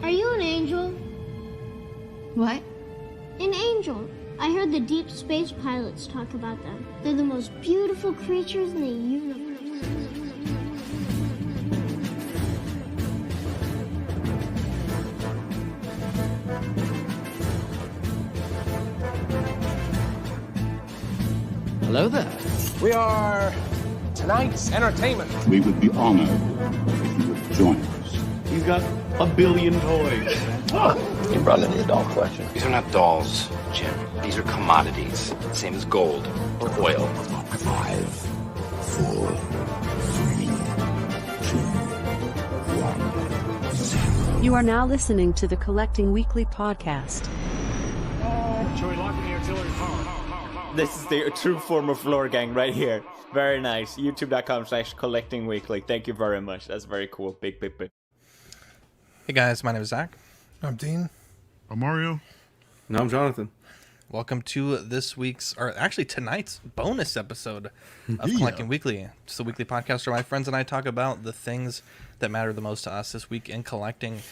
Are you an angel? What? An angel. I heard the deep space pilots talk about them. They're the most beautiful creatures in the universe. Hello there. We are tonight's entertainment. We would be honored if you would join us. He's got a billion toys. You brought in the doll collection. These are not dolls, Jim. These are commodities. Same as gold or oil. 5, 4, 3, 2, 1, 0. You are now listening to the Collecting Weekly podcast. Shall we lock in the artillery power? This is the true form of floor gang right here. Very nice. YouTube.com/collectingweekly. Thank you very much. That's very cool. Big. Hey guys, my name is Zach. I'm Dean. I'm Mario. No, I'm Jonathan. Welcome to this week's, or actually tonight's, bonus episode of Collecting Weekly. It's the weekly podcast where my friends and I talk about the things that matter the most to us this week in collecting.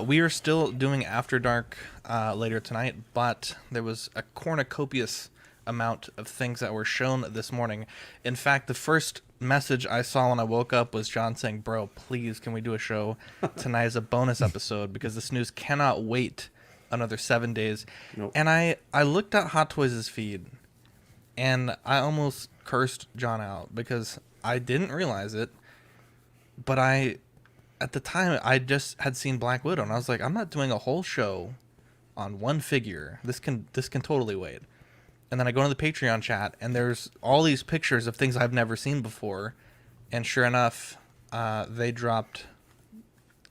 We are still doing After Dark later tonight, but there was a cornucopious amount of things that were shown this morning. In fact, the first message I saw when I woke up was John saying, "Bro, please, can we do a show tonight as a bonus episode, because this news cannot wait another 7 days." Nope. And I looked at Hot Toys' feed, and I almost cursed John out because I didn't realize it, but at the time, I just had seen Black Widow, and I was like, I'm not doing a whole show on one figure. This can totally wait. And then I go into the Patreon chat, and there's all these pictures of things I've never seen before. And sure enough, they dropped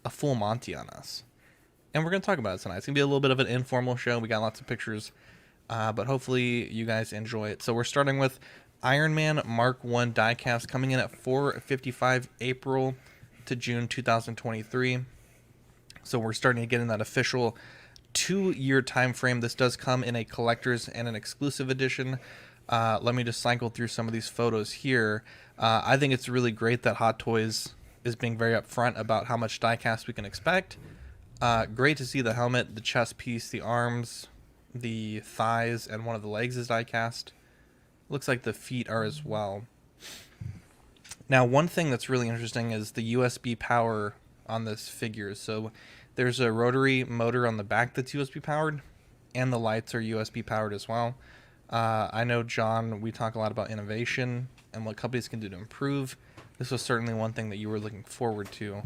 a full Monty on us. And we're going to talk about it tonight. It's going to be a little bit of an informal show. We got lots of pictures, but hopefully you guys enjoy it. So we're starting with Iron Man Mark 1 diecast coming in at $455 April to June 2023. So we're starting to get in that official 2-year time frame. This does come in a collector's and an exclusive edition. Let me just cycle through some of these photos here. I think it's really great that Hot Toys is being very upfront about how much diecast we can expect. Great to see the helmet, the chest piece, the arms, the thighs, and one of the legs is diecast. Looks like the feet are as well. Now, one thing that's really interesting is the USB power on this figure. So there's a rotary motor on the back that's USB powered, and the lights are USB powered as well. I know, John, we talk a lot about innovation and what companies can do to improve. This was certainly one thing that you were looking forward to.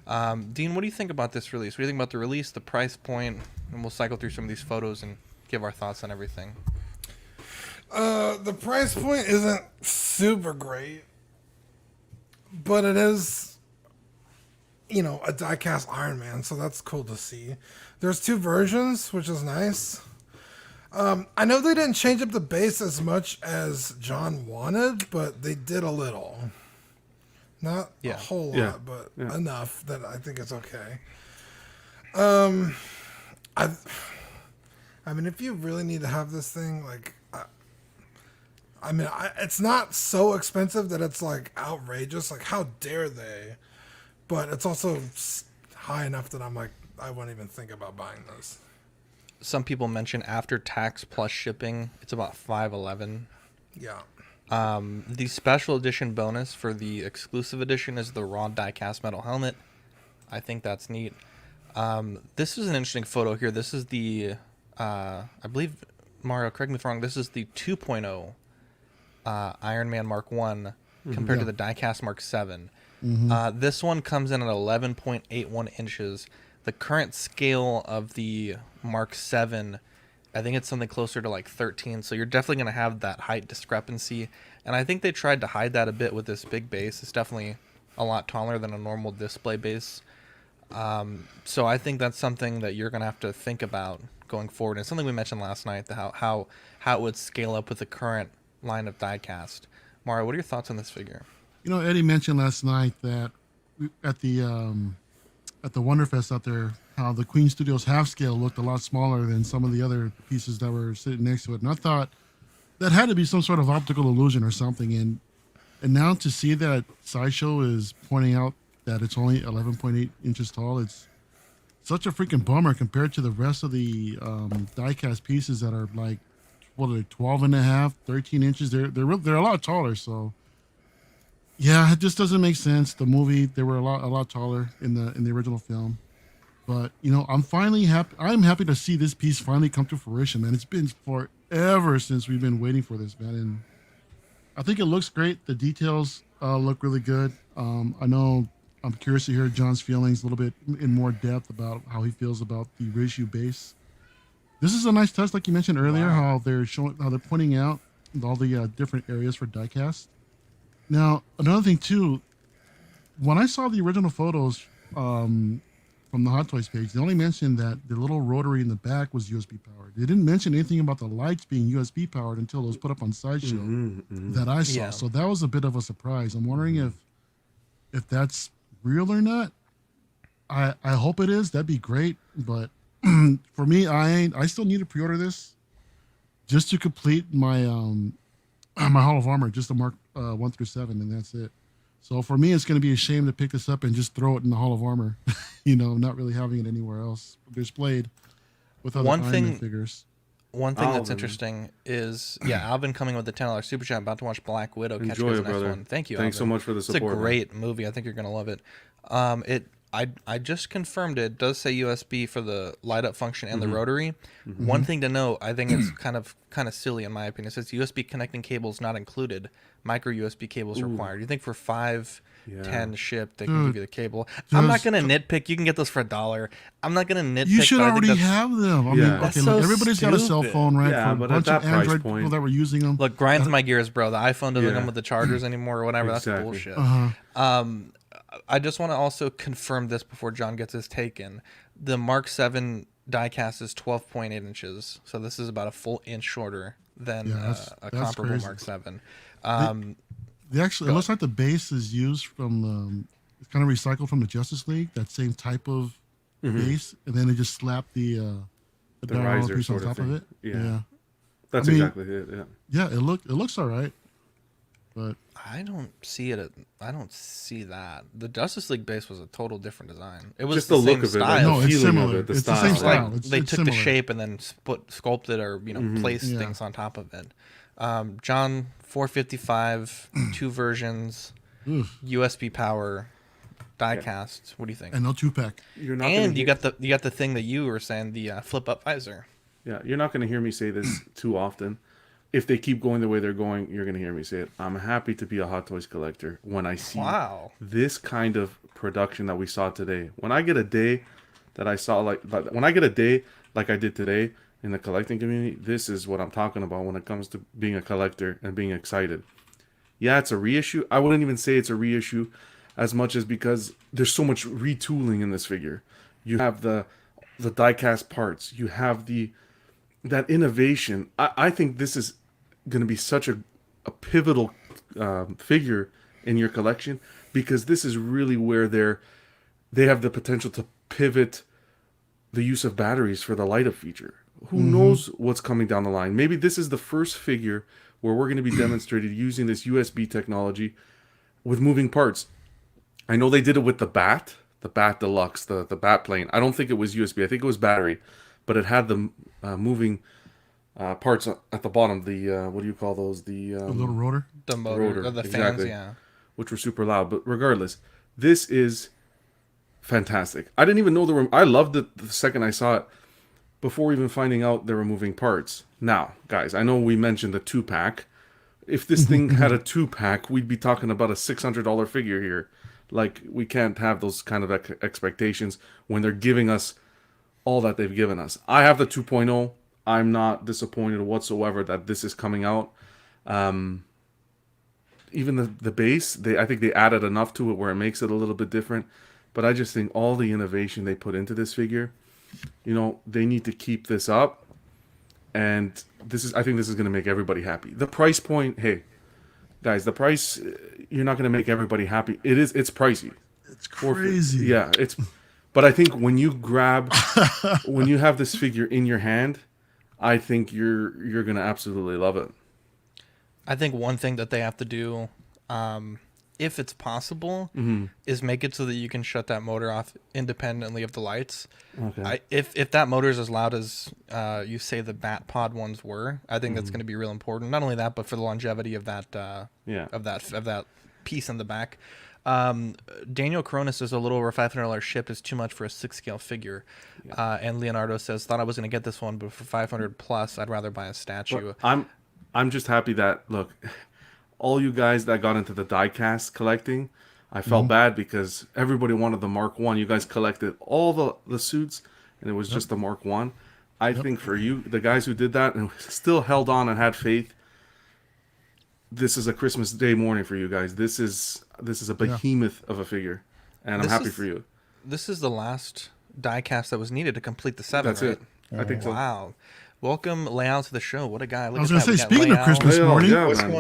Dean, what do you think about this release? What do you think about the release, the price point? And we'll cycle through some of these photos and give our thoughts on everything. The price point isn't super great, but it is, a die-cast Iron Man, so that's cool to see. There's 2 versions, which is nice. I know they didn't change up the base as much as John wanted, but they did a little. Not a whole lot, but enough that I think it's okay. I mean, if you really need to have this thing, it's not so expensive that it's outrageous. How dare they? But it's also high enough that I'm I wouldn't even think about buying this. Some people mention after tax plus shipping, it's about $511. Yeah. The special edition bonus for the exclusive edition is the raw diecast metal helmet. I think that's neat. This is an interesting photo here. This is the, I believe, Mario, correct me if I'm wrong, this is the 2.0 Iron Man Mark 1 compared to the diecast Mark 7. This one comes in at 11.81 inches. The current scale of the Mark 7, I think it's something closer to 13. So you're definitely going to have that height discrepancy. And I think they tried to hide that a bit with this big base. It's definitely a lot taller than a normal display base. So I think that's something that you're going to have to think about going forward. And it's something we mentioned last night, how it would scale up with the current line of diecast. Mario, what are your thoughts on this figure? Eddie mentioned last night that at the Wonderfest out there, how the Queen Studios half scale looked a lot smaller than some of the other pieces that were sitting next to it. And I thought that had to be some sort of optical illusion or something. And now to see that Sideshow is pointing out that it's only 11.8 inches tall, it's such a freaking bummer compared to the rest of the diecast pieces that are like, what are they, 12 and a half, 13 inches. They're a lot taller. So yeah, it just doesn't make sense. The movie, they were a lot taller in the original film. But you know, I'm happy to see this piece finally come to fruition, man. It's been forever since we've been waiting for this, man. And I think it looks great. The details look really good. I know I'm curious to hear John's feelings a little bit in more depth about how he feels about the reissue base. This is a nice touch, like you mentioned earlier, how they're pointing out all the different areas for diecast. Now, another thing too, when I saw the original photos from the Hot Toys page, they only mentioned that the little rotary in the back was USB powered. They didn't mention anything about the lights being USB powered until it was put up on Sideshow that I saw. Yeah. So that was a bit of a surprise. I'm wondering if that's real or not. I hope it is. That'd be great. But for me, I still need to pre-order this just to complete my my Hall of Armor, just to mark 1 through 7, and that's it. So for me, it's going to be a shame to pick this up and just throw it in the Hall of Armor, you know, not really having it anywhere else displayed with other Iron Man figures. One thing that's interesting is, Alvin coming with the $10 super chat, about to watch Black Widow. Catch you guys next one. Thank you, Thanks Alvin. so much for the support. It's a great movie. I think you're going to love it. I just confirmed it does say USB for the light up function and the rotary. One thing to note, I think it's kind of silly in my opinion. It says USB connecting cables not included. Micro USB cables required. You think for $5.10 shipped they can give you the cable? I'm not gonna nitpick. You can get those for $1. I'm not gonna nitpick. You should already have them. I mean, okay, look, everybody's got a cell phone, right? Yeah, for a but bunch at that of Android point, people that were using them. Look, grinds my gears, bro. The iPhone doesn't come with the chargers anymore or whatever. Exactly. That's bullshit. I just want to also confirm this before John gets his take in. The Mark 7 diecast is 12.8 inches, so this is about a full inch shorter than a comparable crazy. Mark 7. They actually, it looks like the base is used from, it's kind of recycled from the Justice League, that same type of base, and then they just slap the diorama piece on top of it. Yeah. That's exactly it. Yeah, it looks all right. But I don't see it. I don't see that. The Justice League base was a total different design. It was just the look of it. No, it's similar. It's the same style. They took the shape and then sculpted or placed things on top of it. John, 455, 2 versions, USB power, diecast. What do you think? And no 2-pack. You got the thing that you were saying, the flip up visor. Yeah, you're not going to hear me say this too often. If they keep going the way they're going, you're going to hear me say it. I'm happy to be a Hot Toys collector when I see this kind of production that we saw today. When I get a day that I saw like I did today in the collecting community, this is what I'm talking about when it comes to being a collector and being excited. Yeah, it's a reissue. I wouldn't even say it's a reissue as much as because there's so much retooling in this figure. You have the diecast parts. You have that innovation. I think this is going to be such a pivotal figure in your collection because this is really where they have the potential to pivot the use of batteries for the light up feature. Who knows what's coming down the line? Maybe this is the first figure where we're going to be demonstrated using this USB technology with moving parts. I know they did it with the Bat Deluxe, the Bat plane. I don't think it was USB. I think it was battery, but it had the moving parts at the bottom. The what do you call those? The little rotor. The motor, or the fans, which were super loud. But regardless, this is fantastic. I didn't even know I loved it the second I saw it. Before even finding out there were moving parts. Now, guys, I know we mentioned the 2-pack. If this thing had a 2-pack, we'd be talking about a $600 figure here. Like, we can't have those kind of expectations when they're giving us all that they've given us. I have the 2.0. I'm not disappointed whatsoever that this is coming out. Even the base, I think they added enough to it where it makes it a little bit different. But I just think all the innovation they put into this figure, they need to keep this up. And I think this is going to make everybody happy. The price point, hey, guys, the price, you're not going to make everybody happy. It's pricey. It's crazy. Yeah, but I think when you when you have this figure in your hand, I think you're going to absolutely love it. I think one thing that they have to do if it's possible, is make it so that you can shut that motor off independently of the lights. Okay. If that motor is as loud as you say the Bat Pod ones were, I think that's going to be real important. Not only that, but for the longevity of that of that piece in the back. Daniel Corona says a little over $500 ship is too much for a 6-scale figure. And Leonardo says, thought I was going to get this one, but for $500 plus, I'd rather buy a statue. But I'm just happy that, look, all you guys that got into the diecast collecting, I felt bad because everybody wanted the Mark 1. You guys collected all the suits, and it was just the Mark 1. I think for you, the guys who did that and still held on and had faith, this is a Christmas Day morning for you guys. This is a behemoth of a figure, and I'm happy for you. This is the last diecast that was needed to complete the 7. That's it. I think so. Wow. Welcome, Layout, to the show. What a guy. Look I was at going to that. say, speaking of Christmas morning, what's up,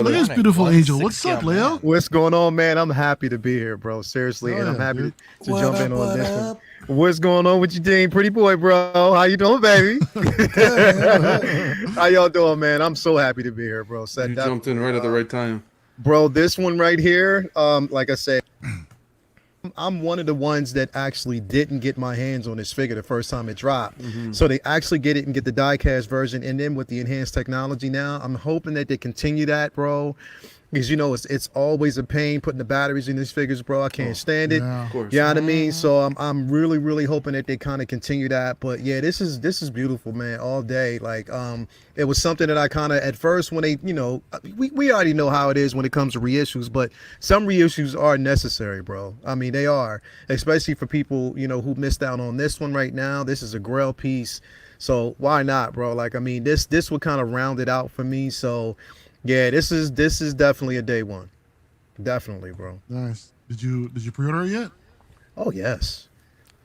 Leia's beautiful angel? What's up, Leo? What's going on, man? I'm happy to be here, bro. Seriously, and I'm happy to jump in on this one. What's going on with you, Dean? Pretty boy, bro. How you doing, baby? How y'all doing, man? I'm so happy to be here, bro. You jumped in right at the right time. Bro, this one right here, like I said, I'm one of the ones that actually didn't get my hands on this figure the first time it dropped. So they actually get it and get the diecast version, and then with the enhanced technology now, I'm hoping that they continue that, bro. Because it's always a pain putting the batteries in these figures, bro. I can't stand it. Yeah. Of course. You know what I mean? So I'm really, really hoping that they kind of continue that. But yeah, this is beautiful, man. All day. Like it was something that I kind of at first when they, we already know how it is when it comes to reissues, but some reissues are necessary, bro. I mean, they are, especially for people, who missed out on this one right now. This is a grail piece. So why not, bro? Like, I mean, this would kind of round it out for me. So yeah, this is definitely a day one. Definitely, bro. Nice. Did you pre-order it yet? Oh, yes.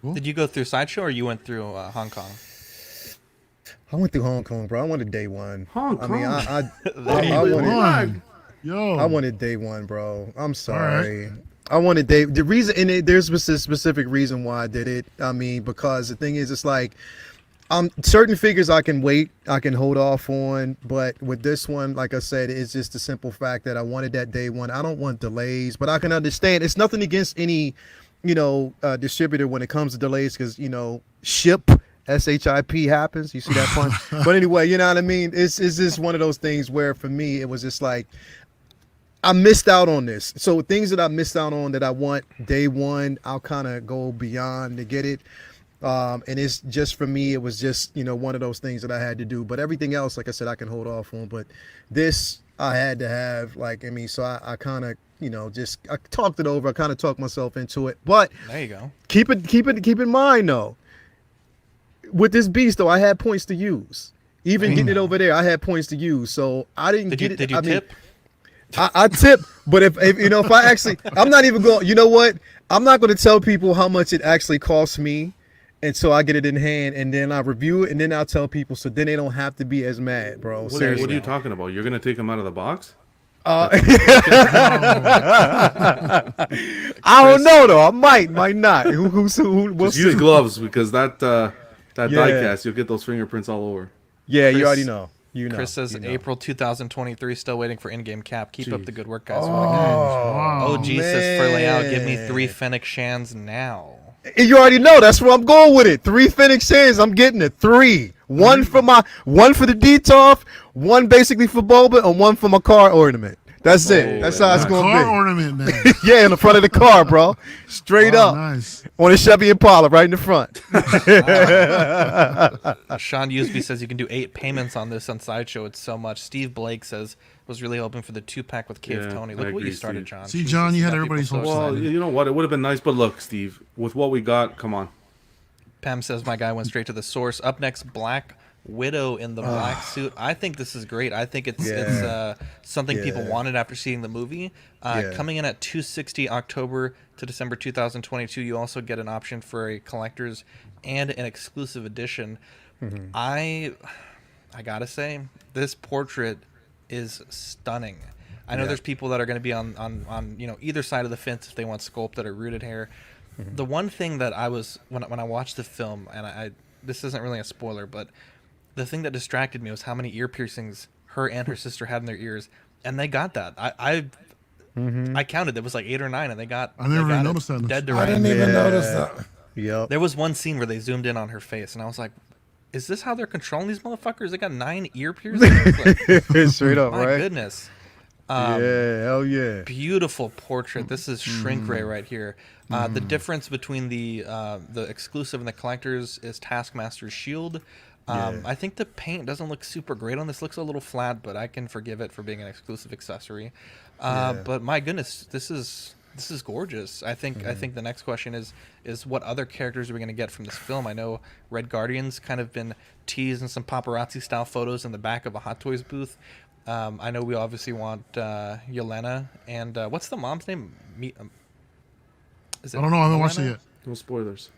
Cool. Did you go through Sideshow or you went through Hong Kong? I went through Hong Kong, bro. I wanted day one. Hong Kong? I Yo. wanted day one, bro. I'm sorry. Right. I wanted the reason, and there's a specific reason why I did it. I mean, because the thing is, it's like, certain figures I can wait, I can hold off on, but with this one, like I said, it's just the simple fact that I wanted that day one. I don't want delays, but I can understand. It's nothing against any, distributor when it comes to delays, because ship SHIP happens. You see that pun? But anyway, you know what I mean. It's just one of those things where for me it was just like I missed out on this. So things that I missed out on that I want day one, I'll kind of go beyond to get it. And it's just for me, it was just, one of those things that I had to do. But everything else, like I said, I can hold off on. But this I had to have, so I kind of, I talked it over. I kind of talked myself into it. But there you go. Keep in mind, though, with this beast, though, I had points to use. Even getting it over there, I had points to use. So I didn't get it. Did you tip? I tip, but if I actually, I'm not even going, you know what? I'm not going to tell people how much it actually costs me. And so I get it in hand, and then I review it, and then I'll tell people, so then they don't have to be as mad, bro. What are you talking about? You're going to take them out of the box? I don't know, though. I might not. We'll Just use gloves, because that diecast, you'll get those fingerprints all over. Yeah, Chris, you already know. Chris says April 2023, still waiting for in-game cap. Keep up the good work, guys. Oh, Jesus, for layout, give me 3 Fennec Shans now. You already know. That's where I'm going with it. 3 Fennec Shans. I'm getting it. 3. One for the Detoff, 1 basically for Bobba, and 1 for my car ornament. That's it. That's how it's going to be. Car ornament, man. Yeah, in the front of the car, bro. Straight up. Nice. On a Chevy Impala, right in the front. Sean Usby says you can do 8 payments on this on Sideshow. It's so much. Steve Blake says was really hoping for the 2-pack with Cave Tony. Look what you started, John. See, John, you had everybody's hopes. Well, you know what? It would have been nice, but look, Steve, with what we got, come on. Pam says my guy went straight to the source. Up next, Black Widow in the black suit. I think this is great. I think it's something people wanted after seeing the movie. Coming in at $260 October to December 2022. You also get an option for a collector's and an exclusive edition. I gotta say, this portrait is stunning. I know there's people that are going to be on either side of the fence if they want sculpt that are rooted hair. The one thing that I was when I watched the film, and I this isn't really a spoiler, but the thing that distracted me was how many ear piercings her and her sister had in their ears, and they got that. I counted. There was like 8 or 9, and they got. I never they got noticed that. Dead to I didn't rights. even notice that. Yep. There was one scene where they zoomed in on her face, and I was like, "Is this how they're controlling these motherfuckers? They got 9 ear piercings." Like, Straight up, my right? goodness. Yeah, hell yeah. Beautiful portrait. This is shrink ray right here. The difference between the exclusive and the collectors is Taskmaster's shield. I think the paint doesn't look super great on this. Looks a little flat, but I can forgive it for being an exclusive accessory. But my goodness, this is gorgeous. I think the next question is what other characters are we going to get from this film? I know Red Guardian's kind of been teased in some paparazzi style photos in the back of a Hot Toys booth. I know we obviously want Yelena and what's the mom's name? Is it I don't know. I haven't watched it Yelena? yet. No spoilers.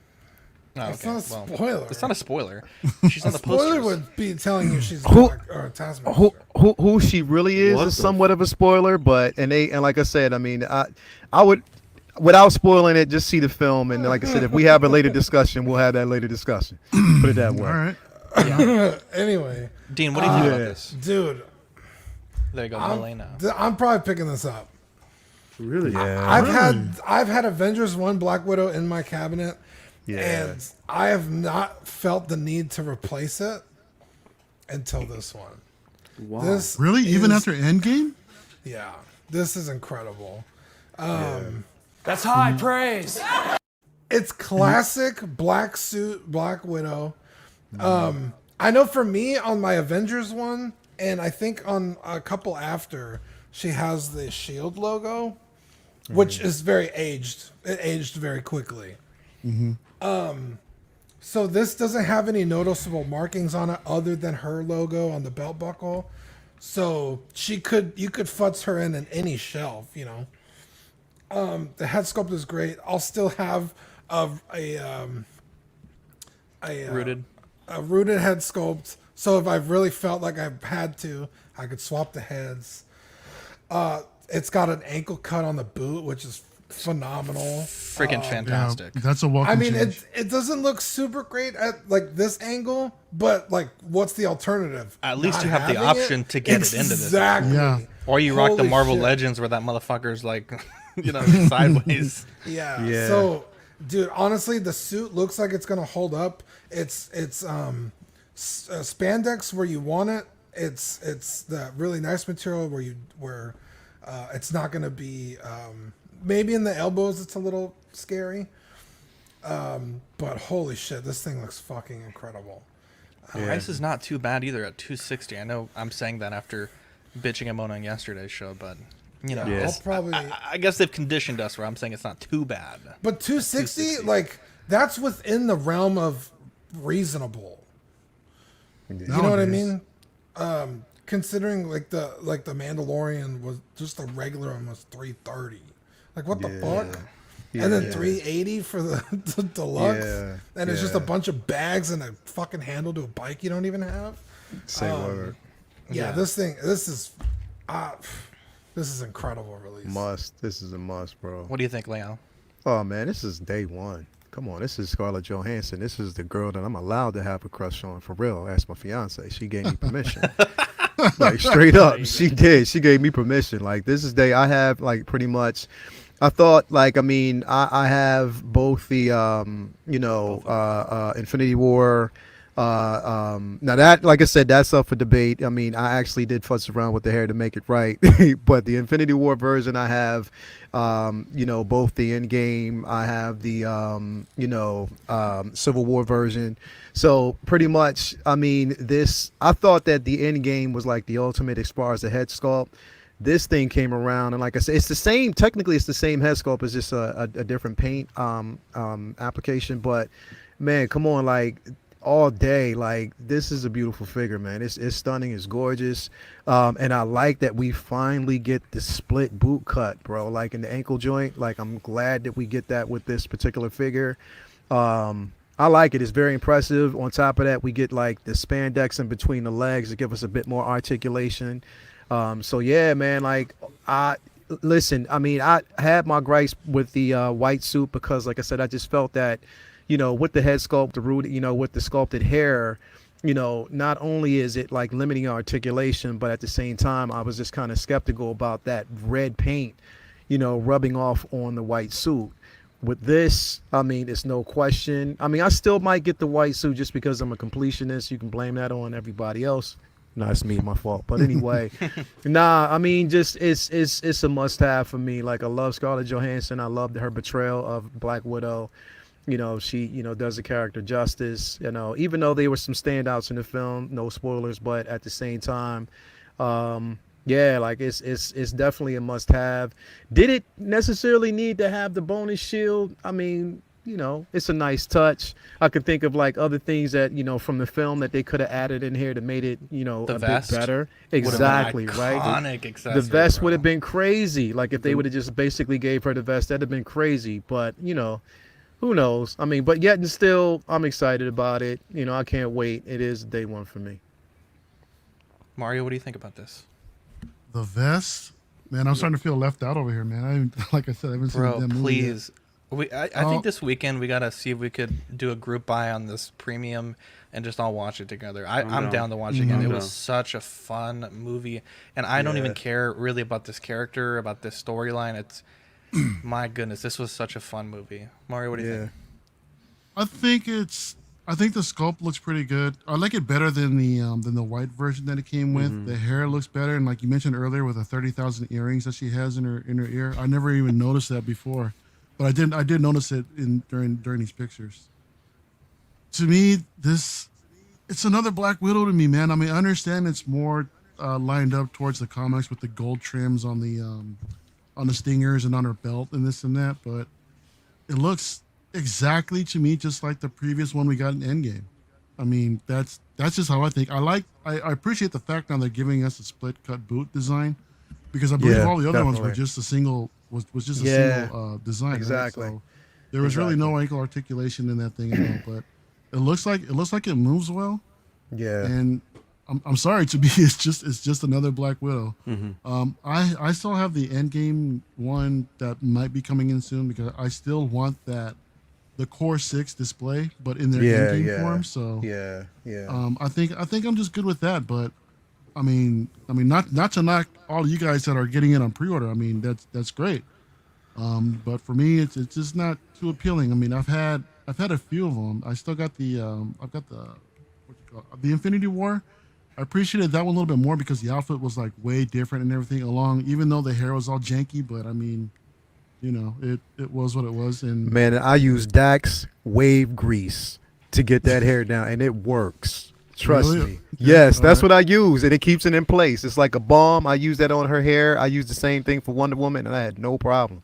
Oh, It's okay. not a Well, spoiler. it's not a spoiler. She's on the Spoiler posters. would be telling you she's Who- black or a Taskmaster. Who she really is What is the somewhat of a spoiler, but and like I said, I mean, I would, without spoiling it, just see the film, and like I said, if we have a later discussion, we'll have that later discussion. Put it that way. All right. Anyway, Dean, what do you think about this? dude, There you go, Elena. I'm probably picking this up. Really? Yeah. I've had Avengers 1 Black Widow in my cabinet, and I have not felt the need to replace it until this one. Wow. This Really? Even is- after Endgame? Yeah, this is incredible. That's high praise. It's classic black suit, Black Widow. I know for me on my Avengers one, and I think on a couple after, she has the Shield logo, which is very aged. It aged very quickly. So this doesn't have any noticeable markings on it other than her logo on the belt buckle. So you could futz her in any shelf, you know. The head sculpt is great. I'll still have a Rooted. a rooted head sculpt. So if I really felt like I had to, I could swap the heads. It's got an ankle cut on the boot, which is phenomenal. Freaking fantastic. Yeah, that's a welcome I mean, change. it doesn't look super great at like this angle, but like, what's the alternative? At least Not you have the having option to get it into this. Exactly. Yeah. Or you rock the Holy Marvel shit. Legends where that motherfucker's like, sideways. Yeah. Yeah. So, dude, honestly, the suit looks like it's gonna hold up. It's spandex where you want it. It's the really nice material where it's not gonna be maybe in the elbows it's a little scary. But holy shit, this thing looks fucking incredible. Price is not too bad either at $260. I know I'm saying that after bitching and moaning yesterday's show, but you know, I'll probably. I guess they've conditioned us where I'm saying it's not too bad. But 260, like that's within the realm of reasonable. You know what I mean? Considering like the Mandalorian was just a regular one was 330. Like what the fuck? And then 380 for the deluxe. Yeah, And it's just a bunch of bags and a fucking handle to a bike you don't even have. Say word. Yeah, this is incredible release. Must. This is a must, bro. What do you think, Leo? Oh man, this is day one. Come on, this is Scarlett Johansson. This is the girl that I'm allowed to have a crush on for real. Ask my fiance. She gave me permission. Like straight up, she did. She gave me permission. Like this is day I have like pretty much. I thought like I have both the Infinity War. Now that, like I said, that's up for debate. I mean, I actually did fuss around with the hair to make it right, but the Infinity War version, I have, both the Endgame. I have the, Civil War version. So pretty much, I mean, I thought that the Endgame was like the ultimate as far as the head sculpt. This thing came around, and like I said, it's the same. Technically, it's the same head sculpt. It's just a different paint application. But man, come on, like. All day, like this is a beautiful figure, man. It's stunning, it's gorgeous, and I like that we finally get the split boot cut, bro, like in the ankle joint. Like I'm glad that we get that with this particular figure. I like it. It's very impressive. On top of that, we get like the spandex in between the legs to give us a bit more articulation. So yeah, man, like listen, I mean, I had my gripes with the white suit because like I said, I just felt that with the head sculpt, the root, with the sculpted hair, not only is it like limiting articulation, but at the same time, I was just kind of skeptical about that red paint, rubbing off on the white suit. With this, I mean, it's no question. I mean, I still might get the white suit just because I'm a completionist. You can blame that on everybody else. No, it's me, my fault. But anyway, I mean, just it's a must-have for me. Like, I love Scarlett Johansson. I loved her portrayal of Black Widow. She does the character justice. Even though there were some standouts in the film, no spoilers, but at the same time, like it's definitely a must-have. Did it necessarily need to have the bonus shield? I mean, it's a nice touch. I could think of like other things that from the film that they could have added in here to made it a bit better. Exactly, right. The vest would have been crazy. Like if they would have just basically gave her the vest, that'd have been crazy. But who knows? I mean, but yet and still, I'm excited about it. I can't wait. It is day one for me. Mario, what do you think about this? The vest, man, I'm starting to feel left out over here, man. Like I said, I haven't seen that movie please. I think this weekend we gotta see if we could do a group buy on this premium and just all watch it together. I'm down to watch it again. It was such a fun movie, and I don't even care really about this character, about this storyline. It's my goodness, this was such a fun movie. Mario, what do you think? I think the sculpt looks pretty good. I like it better than the white version that it came with. The hair looks better, and like you mentioned earlier, with the 30,000 earrings that she has in her ear, I never even noticed that before, but I did notice it during these pictures. To me, it's another Black Widow to me, man. I mean, I understand it's more lined up towards the comics with the gold trims on the stingers and on her belt and this and that, but it looks exactly to me just like the previous one we got in Endgame. I mean, that's just how I think. I appreciate the fact now they're giving us a split cut boot design, because I believe all the other ones were just a single single design. Exactly. Right? So there was really no ankle articulation in that thing at all, but it looks like it moves well. Yeah. And I'm sorry to be it's just another Black Widow. I still have the Endgame one that might be coming in soon, because I still want the Core 6 display, but in their Endgame form. So I think I'm just good with that. But I mean, not to knock all you guys that are getting it on pre-order. I mean, that's great. But for me, it's just not too appealing. I mean, I've had a few of them. I still got the the Infinity War. I appreciated that one a little bit more because the outfit was like way different and everything along, even though the hair was all janky. But I mean, it was what it was. And man, I used Dax wave grease to get that hair down, and it works. Trust me. Yes, that's what I use, and it keeps it in place. It's like a balm. I use that on her hair. I use the same thing for Wonder Woman, and I had no problems.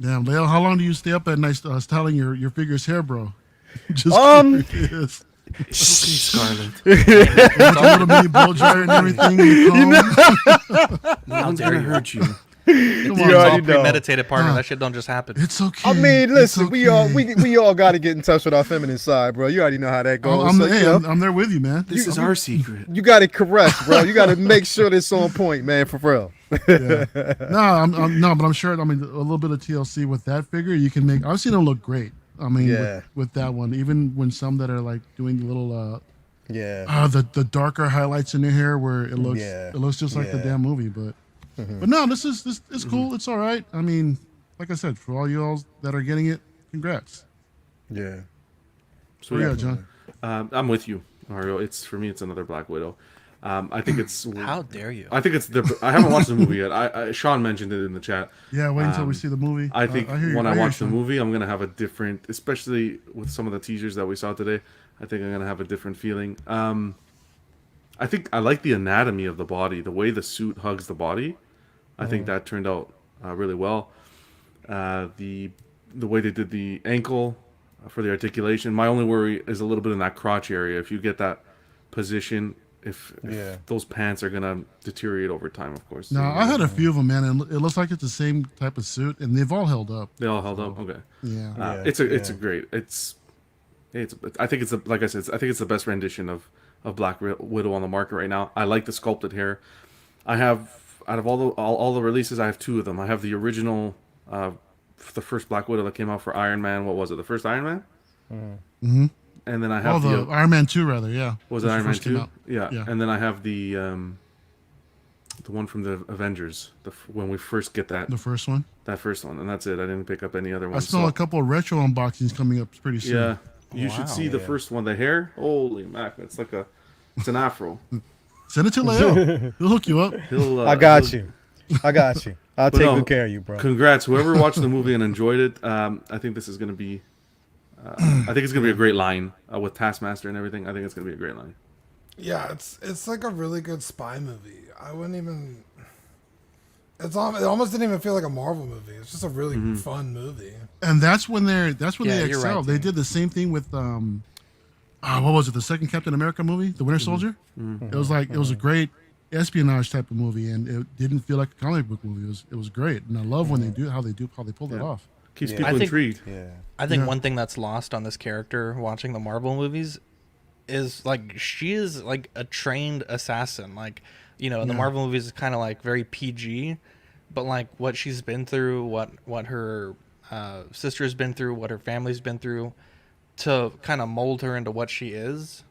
Damn, Leo, how long do you stay up at night styling your figure's hair, bro? Just curious. Scarlet. A little mini blow dryer and everything. No one's gonna hurt you. It's all premeditated, partner. That shit don't just happen. It's okay. I mean, listen, we all got to get in touch with our feminine side, bro. You already know how that goes. I'm there with you, man. This is our secret. You got it correct, bro. You got to make sure it's on point, man, for real. No, but I'm sure. I mean, a little bit of TLC with that figure, you can make. I've seen them look great. I mean, with that one, even when some that are like doing the little, the darker highlights in their hair, where it looks just like the damn movie, but. But no, this is cool. It's all right. I mean, like I said, for all y'all that are getting it, congrats. Yeah. So yeah, John. I'm with you, Mario. For me, it's another Black Widow. I think it's. How dare you? I think it's I haven't watched the movie yet. Sean mentioned it in the chat. Yeah, wait until we see the movie. I think when I watch the movie, I'm gonna have a different, especially with some of the teasers that we saw today. I think I'm gonna have a different feeling. I think I like the anatomy of the body, the way the suit hugs the body. I think that turned out really well. The way they did the ankle for the articulation. My only worry is a little bit in that crotch area. If you get that position, if those pants are gonna deteriorate over time, of course. No, I had a few of them, man, and it looks like it's the same type of suit, and they've all held up. They all held up. Okay. Yeah. It's a great. I think it's like I said. I think it's the best rendition of Black Widow on the market right now. I like the sculpted hair. I have. Out of all the releases, I have two of them. I have the original, the first Black Widow that came out for Iron Man. What was it? The first Iron Man? Mm-hmm. And then I have the Iron Man 2, rather. Yeah. Was it Iron Man 2? Yeah. And then I have the The one from the Avengers. When we first get that. The first one. That first one, and that's it. I didn't pick up any other I ones. saw a couple of retro unboxings coming up pretty soon. Yeah, you should see the first one. The hair, holy mac! It's an afro. Send it to Leo. He'll hook you up. I got you. I'll take good care of you, bro. Congrats, whoever watched the movie and enjoyed it. I think this is gonna be. I think it's gonna be a great line with Taskmaster and everything. I think it's gonna be a great line. Yeah, it's like a really good spy movie. I wouldn't even. It almost didn't even feel like a Marvel movie. It's just a really fun movie. And that's when they excel. Right, they did the same thing with what was it? The second Captain America movie, The Winter Soldier. It was like it was a great espionage type of movie, and it didn't feel like a comic book movie. It was great, and I love when how they pull it off. Keeps people intrigued. I think one thing that's lost on this character watching the Marvel movies is like she is like a trained assassin. Like, you know, in the Marvel movies it's kind of like very PG, but like what she's been through, what her sister's been through, what her family's been through, to kind of mold her into what she is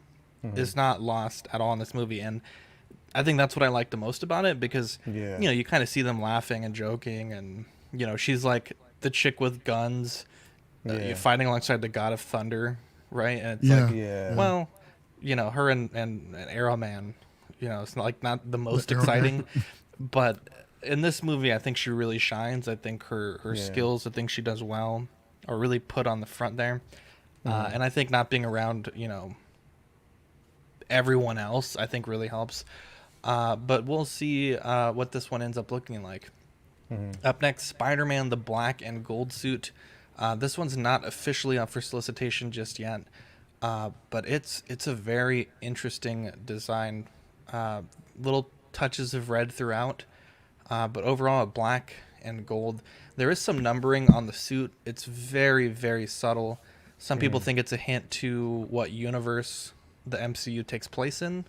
not lost at all in this movie. And I think that's what I like the most about it, because you know, you kind of see them laughing and joking, and you know, she's like the chick with guns, fighting alongside the God of Thunder, right? And it's well, you know, her and Arrow Man, you know, it's not the most exciting, but in this movie, I think she really shines. I think her skills, the things she does well, are really put on the front there. And I think not being around, you know, everyone else, I think really helps. But we'll see what this one ends up looking like. Up next, Spider-Man, the black and gold suit. This one's not officially up for solicitation just yet, but it's a very interesting design. Little touches of red throughout, but overall black and gold. There is some numbering on the suit. It's very, very subtle. Some people think it's a hint to what universe the MCU takes place in.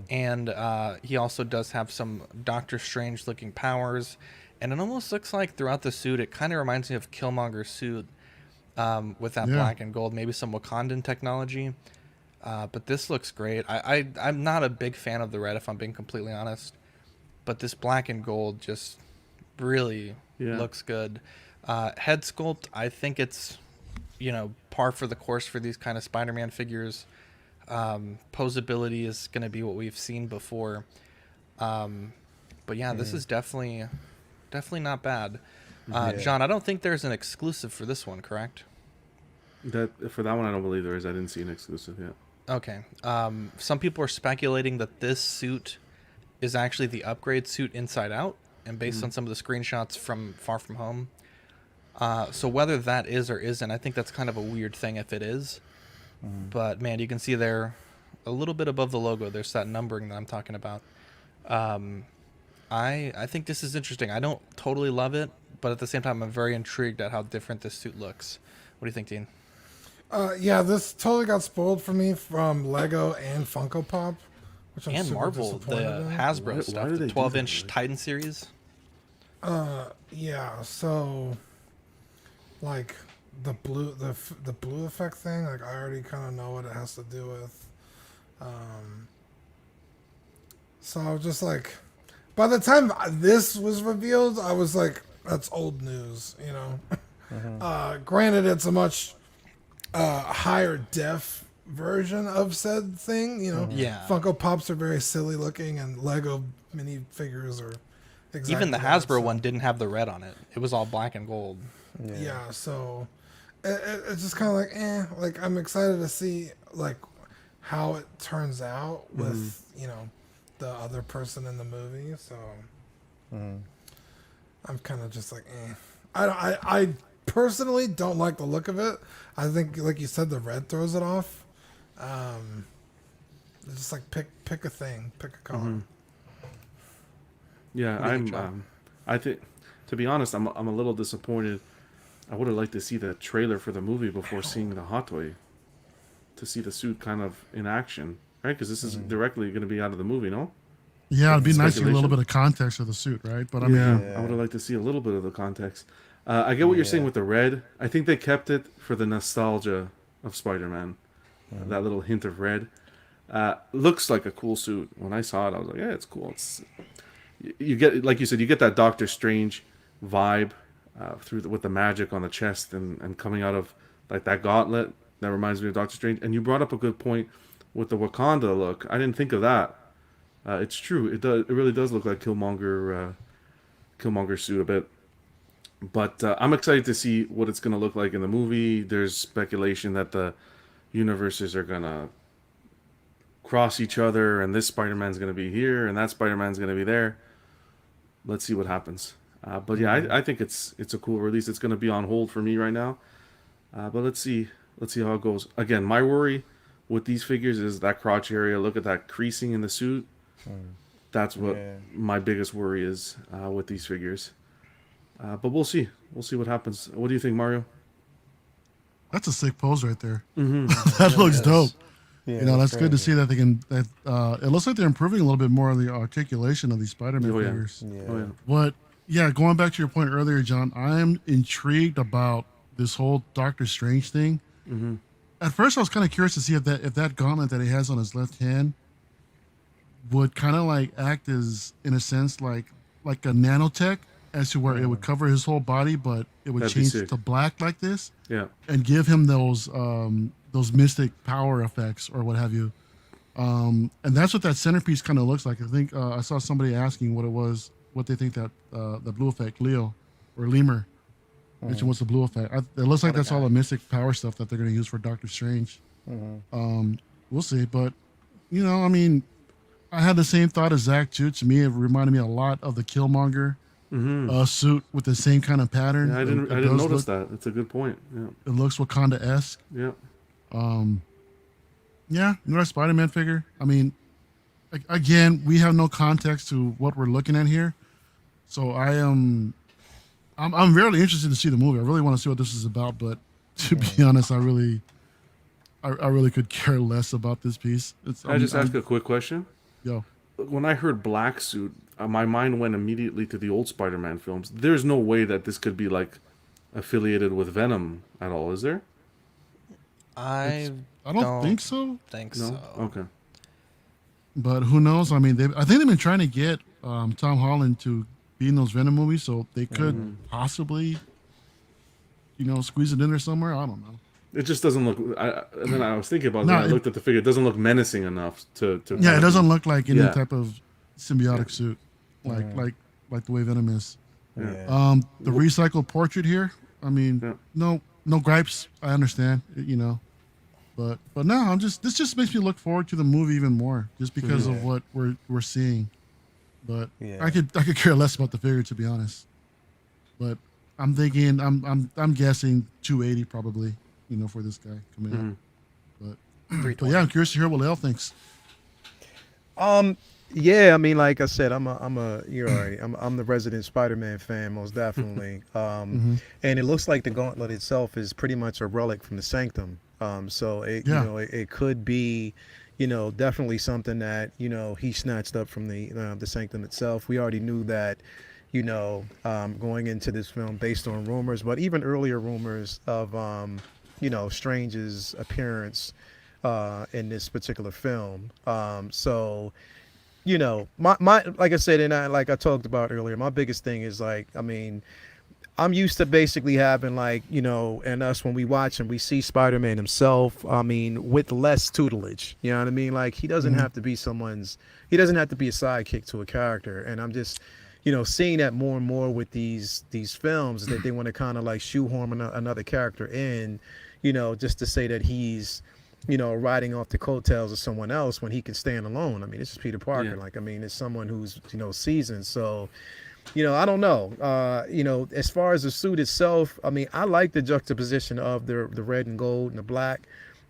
And he also does have some Doctor Strange looking powers, and it almost looks like throughout the suit it kind of reminds me of Killmonger's suit, with that black and gold, maybe some Wakandan technology. But this looks great. I'm not a big fan of the red, if I'm being completely honest, but this black and gold just really looks good. Head sculpt, I think it's, you know, par for the course for these kind of Spider-Man figures. Posability is going to be what we've seen before, but yeah, this is definitely not bad. John, I don't think there's an exclusive for this one, correct? For that one, I don't believe there is. I didn't see an exclusive yet. Okay. Some people are speculating that this suit is actually the upgrade suit Inside Out, and based on some of the screenshots from Far From Home. So whether that is or isn't, I think that's kind of a weird thing if it is. But man, you can see there a little bit above the logo, there's that numbering that I'm talking about. I think this is interesting. I don't totally love it, but at the same time I'm very intrigued at how different this suit looks. What do you think, Dean? Yeah, this totally got spoiled for me from Lego and Funko Pop, which I'm super Marvel, the Hasbro stuff, the 12-inch Titan series. Yeah, so like the blue effect thing, like I already kind of know what it has to do with. So I was just like, by the time this was revealed, I was like, that's old news, you know. Granted, it's a much higher def version of said thing, you know. Yeah. Funko Pops are very silly looking, and Lego minifigures are exactly even the Hasbro one didn't have the red on it. It was all black and gold. Yeah, so it's just kind of like, like I'm excited to see like how it turns out with you know the other person in the movie. So I'm kind of just like, I personally don't like the look of it. I think, like you said, the red throws it off. It's just like pick a thing, pick a color. Yeah, I think, to be honest, I'm a little disappointed. I would have liked to see the trailer for the movie before seeing the hot toy, to see the suit kind of in action, right? Because this is directly going to be out of the movie, no? Yeah, it'd be nice to get a little bit of context of the suit, right? But I mean, I would have liked to see a little bit of the context. I get what you're saying with the red. I think they kept it for the nostalgia of Spider-Man. That little hint of red. Looks like a cool suit. When I saw it, I was like, yeah, it's cool. you get, like you said, you get that Doctor Strange vibe with the magic on the chest and coming out of like that gauntlet that reminds me of Doctor Strange. And you brought up a good point with the Wakanda look. I didn't think of that. It's true. It really does look like Killmonger's suit a bit. But I'm excited to see what it's going to look like in the movie. There's speculation that the universes are going to cross each other, and this Spider-Man's going to be here, and that Spider-Man's going to be there. Let's see what happens. But yeah, I think it's a cool release. It's going to be on hold for me right now. But let's see how it goes. Again, my worry with these figures is that crotch area. Look at that creasing in the suit. That's what my biggest worry is with these figures. But we'll see. We'll see what happens. What do you think, Mario? That's a sick pose right there. Mm-hmm. That looks dope. Yeah, you know, that's good to see that they can. It looks like they're improving a little bit more on the articulation of these Spider-Man figures. Yeah. Oh, yeah. But yeah, going back to your point earlier, John, I'm intrigued about this whole Doctor Strange thing. Mm-hmm. At first, I was kind of curious to see if that gauntlet that he has on his left hand would kind of like act as, in a sense, like a nanotech, as to where it would cover his whole body, but it would change to black like this. Yeah. And give him those mystic power effects or what have you. And that's what that centerpiece kind of looks like. I think I saw somebody asking what they think that the blue effect, Leo or Lemur, mentioned what's the blue effect. It looks like that's all the mystic power stuff that they're going to use for Doctor Strange. We'll see. But, you know, I mean, I had the same thought as Zach, too. To me, it reminded me a lot of the Killmonger suit with the same kind of pattern. Yeah, I didn't notice that. It's a good point. Yeah. It looks Wakanda-esque. Yeah. Yeah, another Spider-Man figure. I mean, again, we have no context to what we're looking at here, so I'm really interested to see the movie. I really want to see what this is about, but to be honest, I really could care less about this piece. Can I just ask a quick question? Yo. When I heard black suit, my mind went immediately to the old Spider-Man films. There's no way that this could be like affiliated with Venom at all, is there? I don't think so. So. Okay. But who knows? I mean, I think they've been trying to get Tom Holland to be in those Venom movies, so they could possibly, you know, squeeze it in there somewhere. I don't know. It just doesn't look. And then I was thinking about it. I looked at the figure. It doesn't look menacing enough to yeah, it doesn't look like any type of symbiotic suit, like the way Venom is. Yeah. The recycled portrait here. I mean, no gripes. I understand, you know, but no, this just makes me look forward to the movie even more, just because of what we're seeing. But I could care less about the figure, to be honest. But I'm thinking, I'm guessing 280 probably, you know, for this guy coming out. But yeah, I'm curious to hear what Lale thinks. Yeah, I mean, like I said, I'm the resident Spider-Man fan, most definitely. And it looks like the gauntlet itself is pretty much a relic from the Sanctum. So you know, it could be, you know, definitely something that, you know, he snatched up from the Sanctum itself. We already knew that, you know, going into this film based on rumors, but even earlier rumors of, you know, Strange's appearance in this particular film. So, you know, my like I said, and like I talked about earlier, my biggest thing is like, I mean, I'm used to basically having like, you know, and us when we watch and we see Spider-Man himself, I mean, with less tutelage, you know what I mean? Like he doesn't have to be he doesn't have to be a sidekick to a character. And I'm just, you know, seeing that more and more with these films, that they want to kind of like shoehorn another character in, you know, just to say that he's, you know, riding off the coattails of someone else when he can stand alone. I mean, it's just Peter Parker. Yeah. Like, I mean, it's someone who's, you know, seasoned. So, you know, I don't know. You know, as far as the suit itself, I mean, I like the juxtaposition of the red and gold and the black.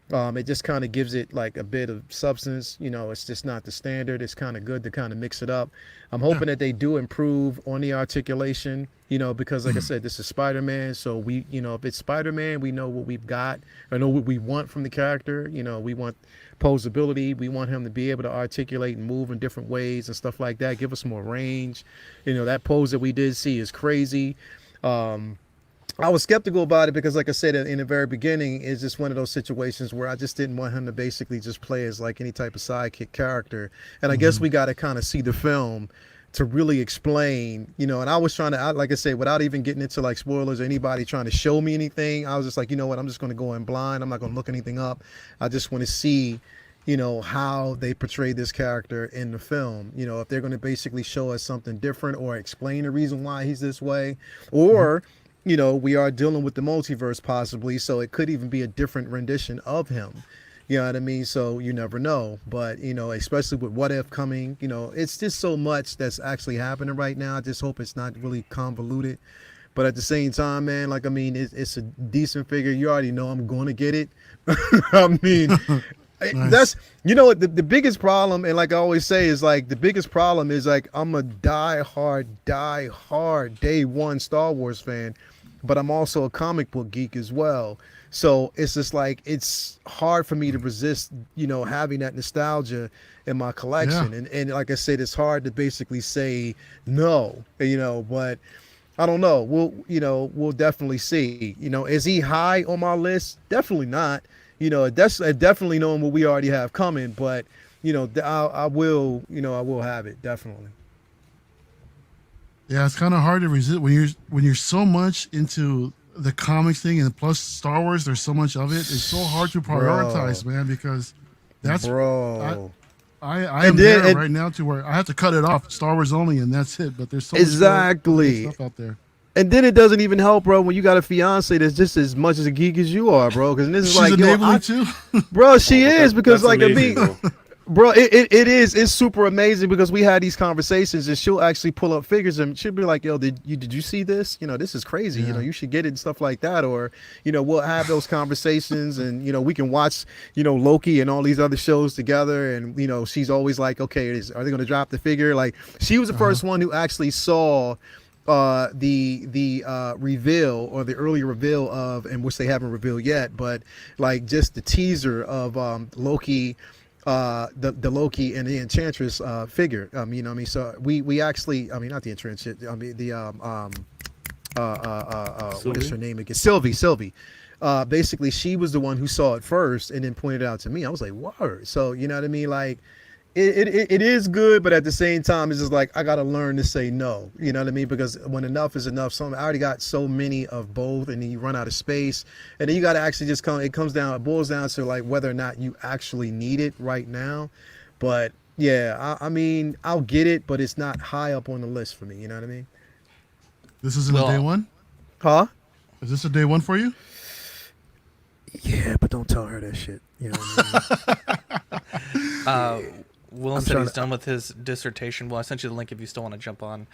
It just kind of gives it like a bit of substance. You know, it's just not the standard. It's kind of good to kind of mix it up. I'm hoping that they do improve on the articulation, you know, because like I said, this is Spider-Man. So we, you know, if it's Spider-Man, we know what we've got. I know what we want from the character. You know, we want posability. We want him to be able to articulate and move in different ways and stuff like that. Give us more range. You know, that pose that we did see is crazy. I was skeptical about it because, like I said, in the very beginning, it's just one of those situations where I just didn't want him to basically just play as like any type of sidekick character. And I guess we got to kind of see the film to really explain, you know, and I was trying to, like I say, without even getting into like spoilers or anybody trying to show me anything, I was just like, you know what, I'm just going to go in blind. I'm not going to look anything up. I just want to see, you know, how they portray this character in the film. You know, if they're going to basically show us something different or explain the reason why he's this way, or, you know, we are dealing with the multiverse possibly, so it could even be a different rendition of him. You know what I mean? So you never know. But, you know, especially with What If coming, you know, it's just so much that's actually happening right now. I just hope it's not really convoluted. But at the same time, man, like, I mean, it's a decent figure. You already know I'm going to get it. I mean, Nice. that's, you know what, the biggest problem, and like I always say, is like, the biggest problem is like, I'm a die hard day one Star Wars fan, but I'm also a comic book geek as well. So it's just like, it's hard for me to resist, you know, having that nostalgia in my collection. Yeah. And like I said, it's hard to basically say no, you know, but I don't know. We'll definitely see. You know, is he high on my list? Definitely not. You know, definitely knowing what we already have coming, but, you know, I will have it, definitely. Yeah, it's kind of hard to resist when you're so much into the comics thing, and plus Star Wars. There's so much of it. It's so hard to prioritize, man, because that's I am there right now to where I have to cut it off, Star Wars only, and that's it. But there's so much stuff out there. And then it doesn't even help, bro, when you got a fiance that's just as much as a geek as you are, bro. Because this is She's like, enabling too. Bro, she is, because like, amazing, I mean, bro, it's super amazing, because we had these conversations and she'll actually pull up figures and she'll be like, yo, did you see this? You know, this is crazy. Yeah. You know, you should get it and stuff like that. Or, you know, we'll have those conversations and, you know, we can watch, you know, Loki and all these other shows together. And, you know, she's always like, okay, are they going to drop the figure? Like, she was the first one who actually saw the reveal, or the early reveal of, and which they haven't revealed yet, but like just the teaser of Loki, the Loki and the Enchantress figure. You know what I mean? So we actually, I mean, not the Enchantress, I mean the what is her name again? Sylvie. Basically, she was the one who saw it first and then pointed it out to me. I was like, word. So, you know what I mean? Like, it is good, but at the same time, it's just like, I got to learn to say no. You know what I mean? Because when enough is enough, I already got so many of both, and then you run out of space. And then you got to actually just it boils down to like whether or not you actually need it right now. But yeah, I mean, I'll get it, but it's not high up on the list for me. You know what I mean? This isn't a day one? Huh? Is this a day one for you? Yeah, but don't tell her that shit. You know what I mean? Will said he's done with his dissertation. Well, I sent you the link if you still want to jump on.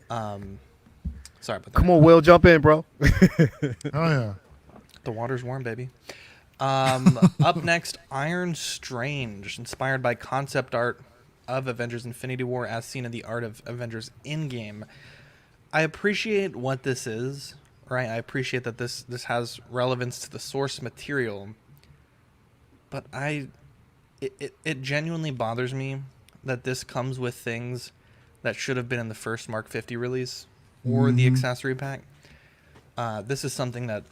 Sorry about that. Come on, Will, jump in, bro. Oh yeah. The water's warm, baby. Up next, Iron Strange, inspired by concept art of Avengers Infinity War as seen in the art of Avengers Endgame. I appreciate what this is, right? I appreciate that this has relevance to the source material, but it genuinely bothers me that this comes with things that should have been in the first Mark 50 release or the accessory pack. This is something that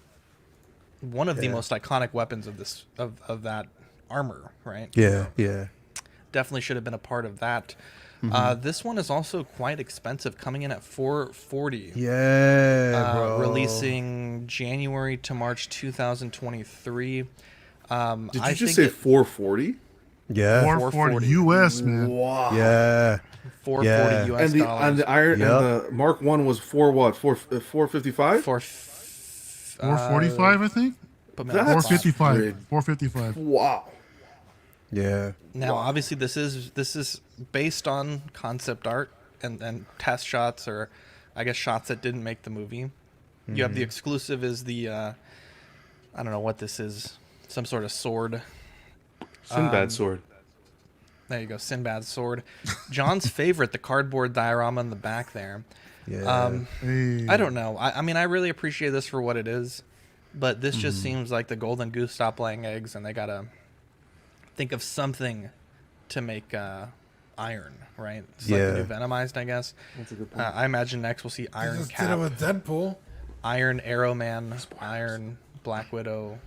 one of the most iconic weapons of that armor, right? Yeah. Definitely should have been a part of that. This one is also quite expensive, coming in at $440. Yeah, bro. Releasing January to March 2023. Did you just say 440? Yeah, 440 US, man. Wow. Yeah, 440 US dollars. And the iron and the Mark 1 was 455? 445, I think. That's 455. 455. Wow. Yeah. Now, obviously, this is based on concept art and test shots, or I guess shots that didn't make the movie. You have the exclusive is the I don't know what this is, some sort of sword. Sinbad sword. There you go, Sinbad's sword. John's favorite, the cardboard diorama in the back there. Yeah. I don't know. I mean, I really appreciate this for what it is, but this just seems like the golden goose stopped laying eggs, and they gotta think of something to make Iron, right? It's like the new Venomized, I guess. That's a good point. I imagine next we'll see Iron Just Cap, did it with Deadpool. Iron Arrow Man, Iron Black Widow.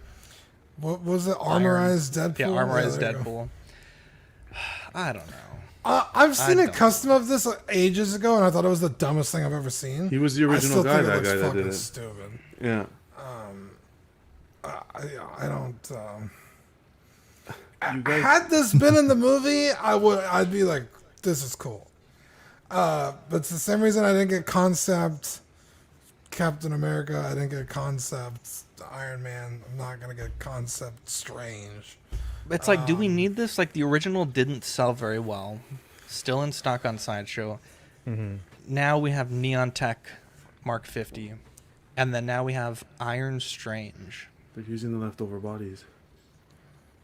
What was it? Armorized Deadpool? Yeah, Armorized there you go. Deadpool. I don't know. I've seen a custom of this ages ago, and I thought it was the dumbest thing I've ever seen. He was the original guy. That guy that did it. Stupid. Yeah. I don't. Had this been in the movie, I'd be like, this is cool. But it's the same reason I didn't get concept Captain America. I didn't get concept Iron Man. I'm not gonna get concept Strange. It's like, do we need this? Like, the original didn't sell very well. Still in stock on Sideshow. Mm-hmm. Now we have Neon Tech Mark 50. And then now we have Iron Strange. They're using the leftover bodies.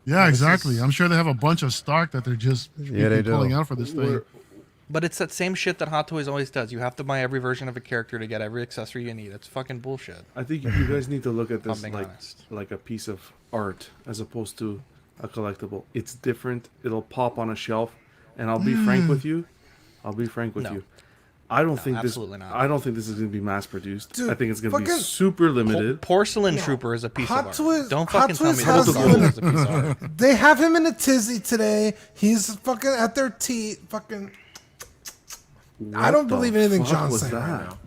Yeah, exactly. I'm sure they have a bunch of stock that they're just pulling out for this thing. But it's that same shit that Hot Toys always does. You have to buy every version of a character to get every accessory you need. It's fucking bullshit. I think you guys need to look at this honest. like a piece of art as opposed to a collectible. It's different. It'll pop on a shelf, and I'll be frank with you. I don't think this. Absolutely not. I don't think this is going to be mass produced. Dude, I think it's going to be super limited. Porcelain Trooper is a piece Hot of Toys- art. Don't Hot fucking tell me Toys this has is a piece of art. They have him in a tizzy today. He's fucking at their teeth. Fucking. I don't believe anything John's saying right now.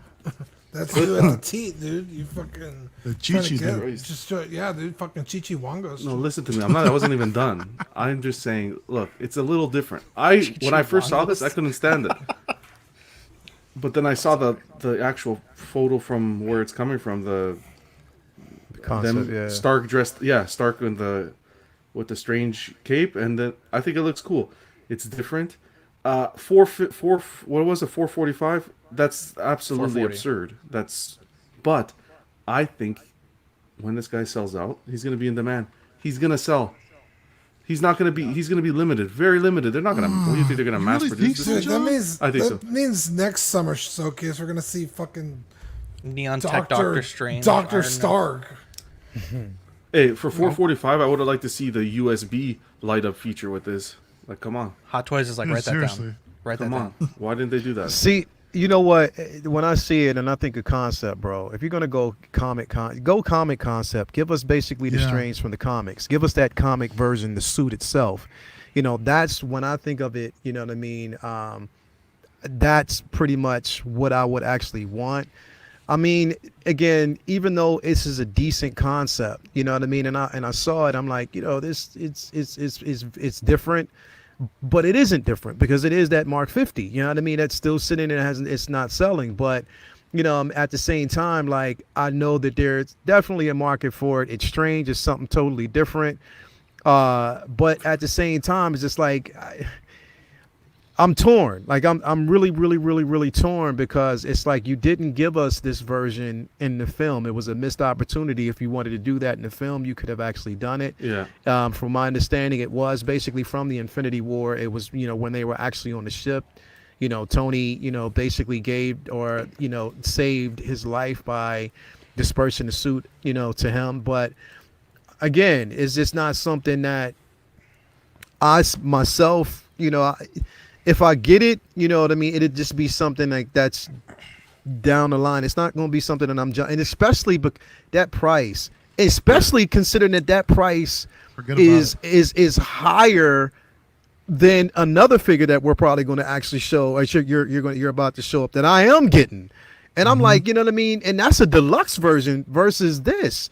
That's you at the teeth, dude. You fucking. The Chi-Chi dude. Just yeah, dude. Fucking Chi-Chi Wongos. No, listen to me. I wasn't even done. I'm just saying. Look, it's a little different. When I first saw this, I couldn't stand it. But then I saw the actual photo from where it's coming from. The concept, Stark dressed, Stark with the strange cape, and then I think it looks cool. It's different. What was it? 445. That's absolutely absurd. But I think when this guy sells out, he's going to be in demand. He's going to sell. He's not going to be. He's going to be limited, very limited. They're not going to. What do you think they're going to mass produce this? That means next summer showcase we're going to see fucking Neon Tech Doctor Strange, Doctor Stark. Hey, for 445, I would have liked to see the USB light up feature with this. Like, come on. Hot Toys is like, write that down. Write that down. Why didn't they do that? See, you know what? When I see it and I think of concept, bro, if you're gonna go comic concept. Give us basically the Strange from the comics. Give us that comic version, the suit itself. You know, that's when I think of it. You know what I mean? That's pretty much what I would actually want. I mean, again, even though this is a decent concept, you know what I mean, and I saw it, I'm like, you know, this it's different. But it isn't different because it is that Mark 50. You know what I mean? That's still sitting and it's not selling. But, you know, at the same time, like, I know that there's definitely a market for it. It's strange. It's something totally different. But at the same time, it's just like I'm torn. Like I'm really torn because it's like you didn't give us this version in the film. It was a missed opportunity. If you wanted to do that in the film, you could have actually done it. Yeah. From my understanding, it was basically from the Infinity War. It was, you know, when they were actually on the ship, you know, Tony, you know, basically gave or, you know, saved his life by dispersing the suit, you know, to him. But again, it's just not something that I myself, you know, if I get it, you know what I mean, it'd just be something like that's down the line. It's not going to be something that and especially that price, especially considering that price is higher than another figure that we're probably going to actually show. Or you're about to show up that I am getting, and I'm like, you know what I mean, and that's a deluxe version versus this.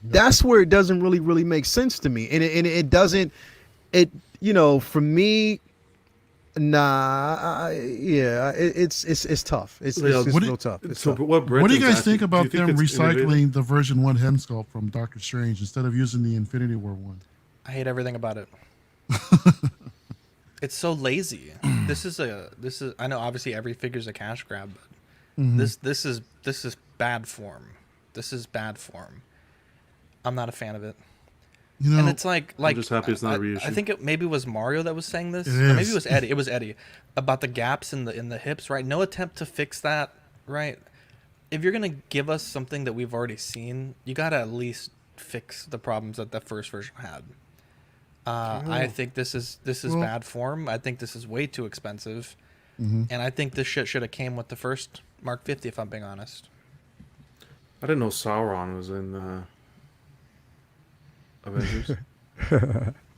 That's where it doesn't really make sense to me, and it doesn't. It, you know, for me. Nah, it's tough. It's real tough. What do you guys think about them recycling the version 1 head sculpt from Doctor Strange instead of using the Infinity War one? I hate everything about it. It's so lazy. This is I know obviously every figure's a cash grab, but this is bad form. This is bad form. I'm not a fan of it. You know, and it's like I'm just happy it's not a reissue. I think maybe it was Mario that was saying this. Or maybe it was Eddie. It was Eddie about the gaps in the hips, right? No attempt to fix that, right? If you're gonna give us something that we've already seen, you gotta at least fix the problems that the first version had. I think this is bad form. I think this is way too expensive, and I think this shit should have came with the first Mark 50. If I'm being honest, I didn't know Sauron was in. Avengers.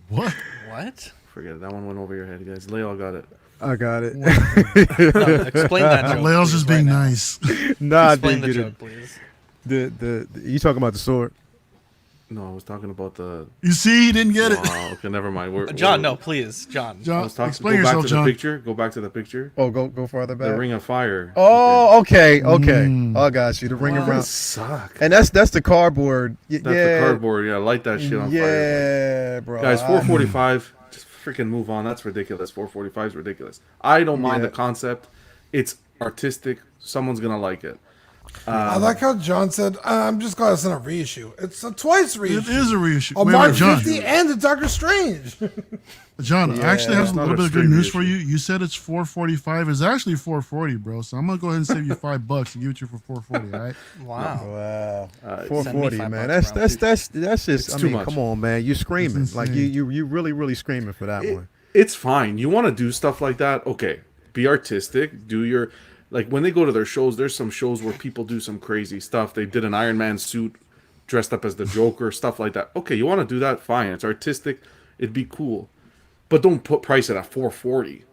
What? What? Forget it. That one went over your head, guys. Leo got it. I got it. No, explain that joke. Leo's just being nice. Nah, Explain dude, the get joke, it. please. The you talking about the sword? No, I was talking about the. You see, he didn't get it. Wow, okay, never mind. John, no, please, John. I John, was talking. explain Go back yourself, to John. the picture. Go back to the picture. Oh, go farther back. The Ring of Fire. Oh, okay. Oh, Mm. I got you. The ring Wow, around. that suck. And that's the cardboard. That's the cardboard. Yeah, light that shit on fire. Yeah, bro. Guys, 445. Just freaking move on. That's ridiculous. 445 is ridiculous. I don't mind the concept. It's artistic. Someone's gonna like it. I like how John said, I'm just glad it's not a reissue. It's a twice reissue. It is a reissue. A Wait, Mark John. 50 and the Doctor Strange. John, I actually have a it's not little a bit of good straight news for reissue. you. You said it's 445. It's actually 440, bro. So I'm gonna go ahead and save you $5 and give it to you for 440. All right? Wow. Wow. Send me 440, $5 man. around, That's It's just. I too mean, much. come on, man. You screaming It's like insane. you really screaming for that one. It's fine. You want to do stuff like that? Okay. Be artistic. Do your like when they go to their shows. There's some shows where people do some crazy stuff. They did an Iron Man suit, dressed up as the Joker, stuff like that. Okay, you want to do that? Fine. It's artistic. It'd be cool, but don't price it at 440.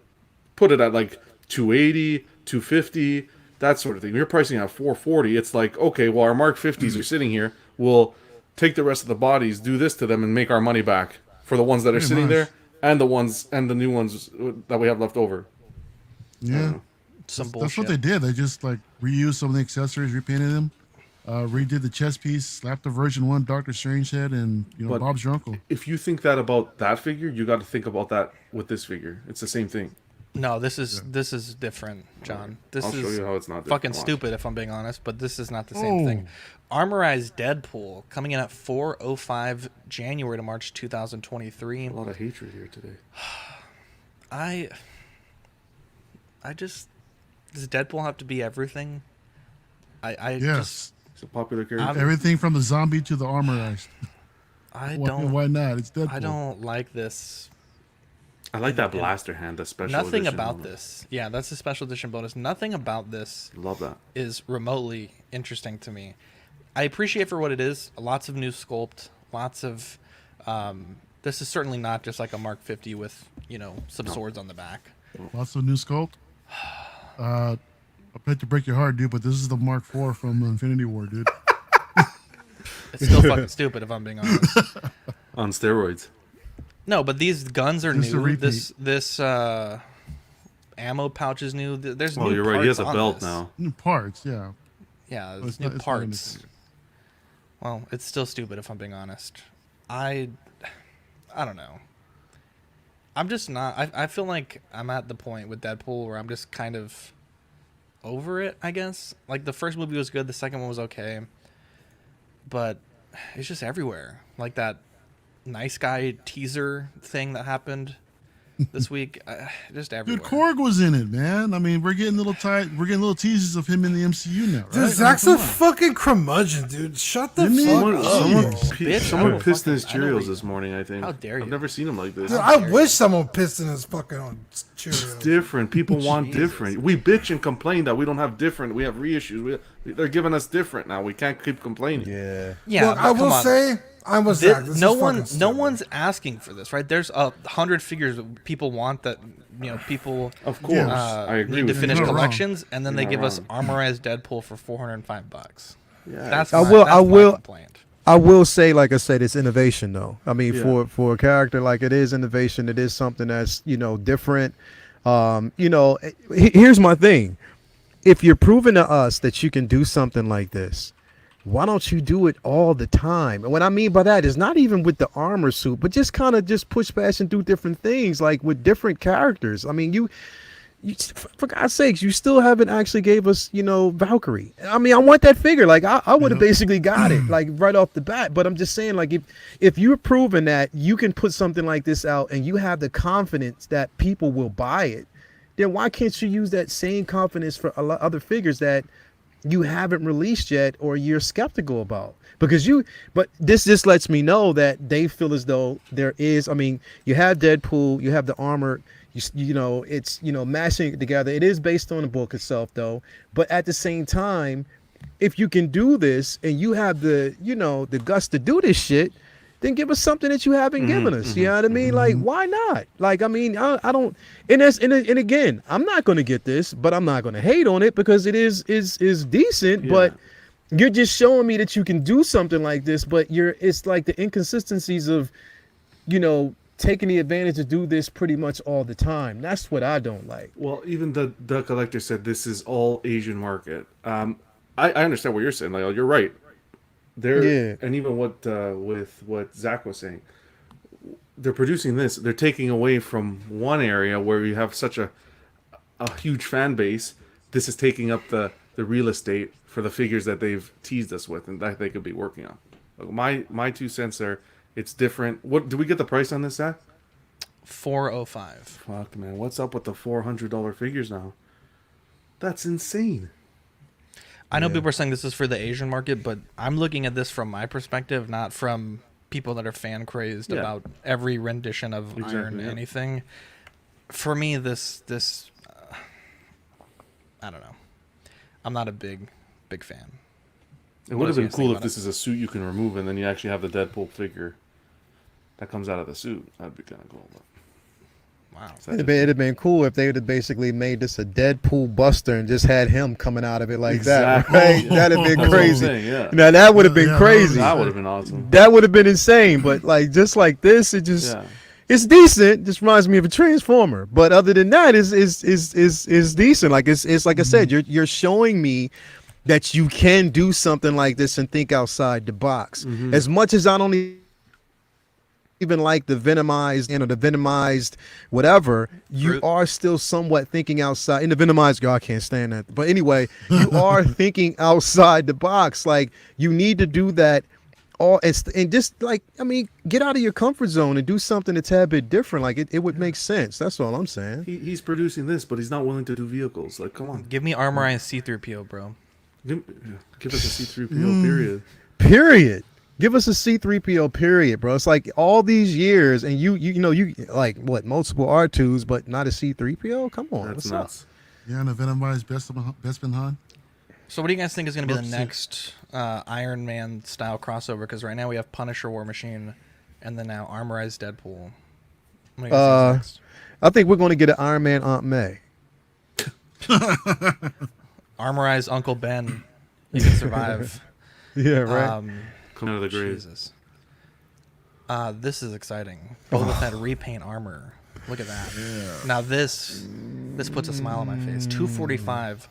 Put it at like 280, 250, that sort of thing. When you're pricing at 440, it's like okay, well our Mark 50s are sitting here. We'll take the rest of the bodies, do this to them, and make our money back for the ones that are Pretty sitting much. there. And the ones and the new ones that we have left over. Yeah. Some That's bullshit. what they did. They just like reused some of the accessories, repainted them, redid the chest piece, slapped the version 1 Doctor Strange head, and But Bob's your uncle. If you think that about that figure, you got to think about that with this figure. It's the same thing. No, this is different, John. This I'll show is you how it's not different. fucking Watch. stupid if I'm being honest, but this is not the same thing. Armorized Deadpool coming in at 405 January to March 2023. A lot of hatred here today. I just does Deadpool have to be everything? I Yes. It's a popular character. Everything from the zombie to the armorized. I Why- don't Why not? It's Deadpool. I don't like this. I like that blaster hand, the special Nothing edition about bonus. this. Yeah, that's a special edition bonus. Nothing about this Love that. is remotely interesting to me. I appreciate for what it is. Lots of new sculpt. Lots of. This is certainly not just like a Mark 50 with some swords on the back. Lots of new sculpt. I hate to break your heart, dude, but this is the Mark IV from Infinity War, dude. It's still fucking stupid if I'm being honest. On steroids. No, but these guns are Just a new. repeat. This ammo pouch is new. There's Oh, new you're right. He has parts a on belt this. now. New parts, yeah. Yeah, But there's it's new not- it's not in parts. this figure. Well, it's still stupid if I'm being honest. I don't know. I'm just not. I feel like I'm at the point with Deadpool where I'm just kind of over it, I guess. Like the first movie was good, the second one was okay, but it's just everywhere. Like that nice guy teaser thing that happened this week, just everywhere. Dude, Korg was in it, man. I mean, we're getting little teases of him in the MCU now, right? Dude, Zach's a fucking curmudgeon, dude. Shut the Didn't he? fuck Someone, up. someone Bitch, pissed in his I know Cheerios you- this morning, I think. How dare you. I've never seen him like this. Dude, I wish someone pissed in his fucking own Cheerios. Different. People want different. We bitch and complain that we don't have different. We have reissues. They're giving us different now. We can't keep complaining. Yeah. Yeah, Look, but I come will on. say, I'm with Zach. This no is one, fucking no stupid. one's asking for this, right? There's 100 figures that people want that people Of course. I agree need to with finish you. You're not collections, and then You're they not give us wrong. Armorized Deadpool for $405. Yeah, That's I my, will- That's I my will- complaint. I will say, like I said, it's innovation though. I mean, Yeah. for a character like it is innovation. It is something that's different. Here's my thing: if you're proving to us that you can do something like this, why don't you do it all the time? And what I mean by that is not even with the armor suit, but just kind of just push past and do different things, like with different characters. I mean, you for God's sakes, you still haven't actually gave us, Valkyrie. I mean, I want that figure. Like I would have basically got it like right off the bat. But I'm just saying, like if you're proving that you can put something like this out and you have the confidence that people will buy it, then why can't you use that same confidence for a lot other figures that you haven't released yet or you're skeptical about? But this just lets me know that they feel as though there is. I mean, you have Deadpool, you have the armor. It's mashing it together. It is based on the book itself, though. But at the same time, if you can do this and you have the guts to do this shit, then give us something that you haven't given us. You know what I mean? Like, why not? Like, I mean, I don't. And again, I'm not going to get this, but I'm not going to hate on it because it is decent. Yeah. But you're just showing me that you can do something like this. But it's like the inconsistencies of, taking the advantage to do this pretty much all the time. That's what I don't like. Well, even the collector said this is all Asian market. I understand what you're saying. Like, you're right. And even with what Zach was saying, they're producing this. They're taking away from one area where you have such a huge fan base. This is taking up the real estate for the figures that they've teased us with and that they could be working on. Like, my 2 cents are, it's different. What do we get the price on this at? $405. Fuck, man, what's up with the $400 figures now? That's insane. I know people are saying this is for the Asian market, but I'm looking at this from my perspective, not from people that are fan crazy about every rendition of Iron anything. For me, this I don't know. I'm not a big fan. It would have been cool if this is a suit you can remove and then you actually have the Deadpool figure that comes out of the suit. That'd be kind of cool. But... Wow. It'd have been cool if they would have basically made this a Deadpool buster and just had him coming out of it like that. Right? That'd have been crazy. Now that would have been crazy. That would have been awesome. That would have been insane. But like just like this, it just it's decent. Just reminds me of a Transformer. But other than that, is decent. Like it's like I said, you're showing me that you can do something like this and think outside the box. As much as I don't even like the venomized whatever, you are still somewhat thinking outside. In the venomized, I can't stand that. But anyway, you are thinking outside the box. Like, you need to do that and just, like, I mean, get out of your comfort zone and do something that's a bit different. Like, it would make sense. That's all I'm saying. He's producing this, but he's not willing to do vehicles. Like, come on. Give me Armorized C-3PO, bro. Give us a C-3PO, period. Period. Give us a C-3PO, period, bro. It's like all these years, and you like what, multiple R2s, but not a C-3PO? Come on, that's nuts. Yeah, and a Venomized Bespin Han. So what do you guys think is going to be the next Iron Man style crossover? Because right now we have Punisher, War Machine, and then now Armorized Deadpool. What do you guys think is next? I think we're going to get an Iron Man Aunt May. Armorized Uncle Ben. You can survive. Yeah, right. Come out of the grave. Jesus. This is exciting. Boba Fett repaint armor. Look at that. Yeah. Now this puts a smile on my face. $245,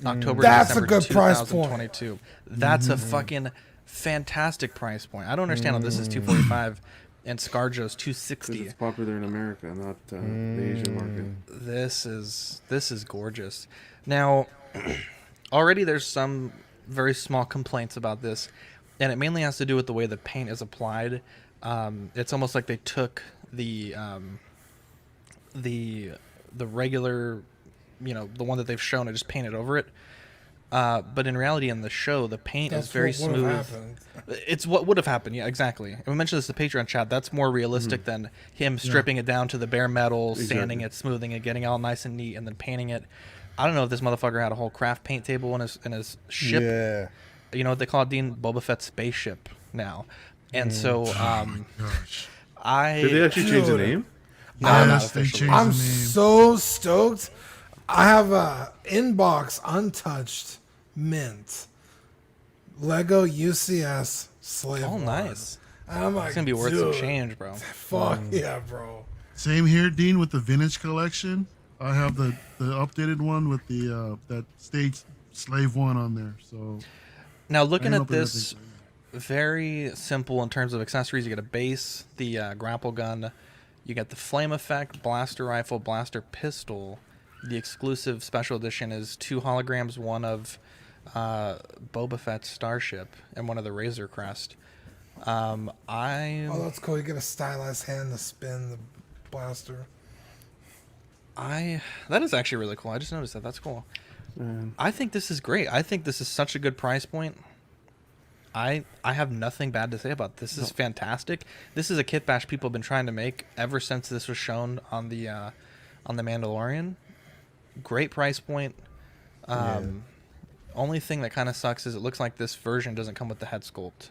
October. That's December a good price point. 2022. That's a fucking fantastic price point. I don't understand how this is $245 and ScarJo's $260. It's popular in America, not the Asian market. This is gorgeous. Now, already there's some very small complaints about this. And it mainly has to do with the way the paint is applied. It's almost like they took the regular, the one that they've shown and just painted over it. But in reality, in the show, the paint is very smooth. It's what would have happened. Yeah, exactly. And we mentioned this in the Patreon chat. That's more realistic than him stripping it down to the bare metal, sanding it, smoothing it, getting it all nice and neat, and then painting it. I don't know if this motherfucker had a whole craft paint table in his ship. Yeah. You know what they call it, Dean? Boba Fett's spaceship now. And so, Did they actually change the name? I'm so stoked. I have a inbox untouched mint Lego UCS slave. Oh, nice. I'm like, it's gonna be worth some change, bro. Fuck yeah, bro. Same here, Dean, with the vintage collection. I have the updated one with the that stage slave one on there. So. Now, looking at this, very simple in terms of accessories. You get a base, the grapple gun. You get the flame effect, blaster rifle, blaster pistol. The exclusive special edition is 2 holograms, one of Boba Fett's starship and one of the Razor Crest. Oh, that's cool. You get a stylized hand to spin the blaster. That is actually really cool. I just noticed that. That's cool. I think this is great. I think this is such a good price point. I have nothing bad to say about this. This is fantastic. This is a kit bash people have been trying to make ever since this was shown on the Mandalorian. Great price point. Only thing that kind of sucks is it looks like this version doesn't come with the head sculpt.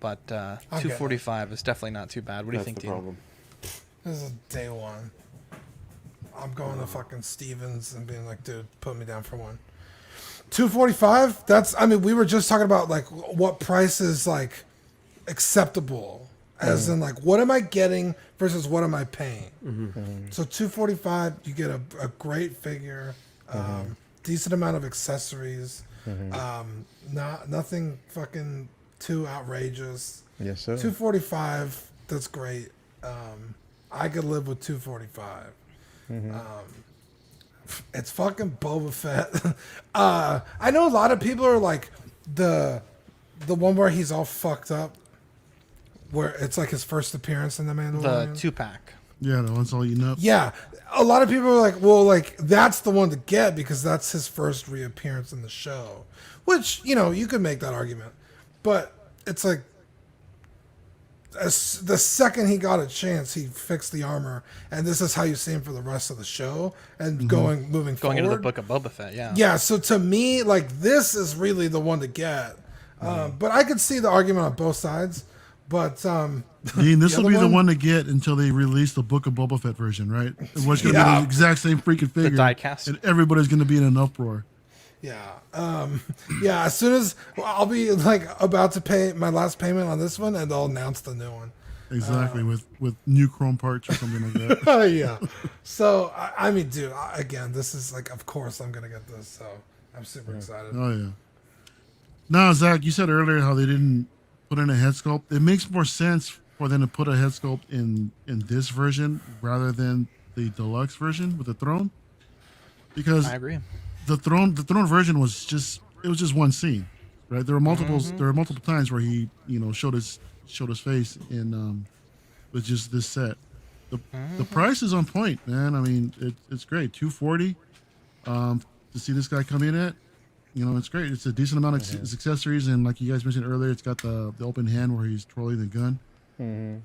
but 245 is definitely not too bad. What do you think, That's the Dean? problem. This is day one. I'm going to fucking Stevens and being like, dude, put me down for one. 245. We were just talking about like what price is like acceptable, as in like what am I getting versus what am I paying. So 245, you get a great figure, decent amount of accessories, nothing fucking too outrageous. Yes, sir. 245, that's great. I could live with 245. It's fucking Boba Fett. I know a lot of people are like the one where he's all fucked up, where it's like his first appearance in the Mandalorian. The 2-pack. Yeah, the one's all eaten up. Yeah, a lot of people are like, well, like that's the one to get because that's his first reappearance in the show, which you could make that argument, but it's like the second he got a chance, he fixed the armor, and this is how you see him for the rest of the show and moving forward. Into the book of Boba Fett, yeah. Yeah, so to me, like this is really the one to get, but I could see the argument on both sides. But Dean, this will be the one to get until they release the Book of Boba Fett version, right? What's going to be the exact same freaking figure, the diecast, and everybody's going to be in an uproar. Yeah. Yeah. As soon as I'll be like about to pay my last payment on this one, and they'll announce the new one. Exactly, with new chrome parts or something like that. Yeah. So I mean, dude, again, this is like, of course, I'm gonna get this. So I'm super excited. Oh yeah. Now, Zach, you said earlier how they didn't put in a head sculpt. It makes more sense for them to put a head sculpt in this version rather than the deluxe version with the throne, because I agree. The throne version was just one scene, right? There were multiples. There were multiple times where he showed his face in with just this set. The price is on point, man. I mean, it's great. 240 to see this guy come in at, it's great. It's a decent amount of accessories, and like you guys mentioned earlier, it's got the open hand where he's twirling the gun.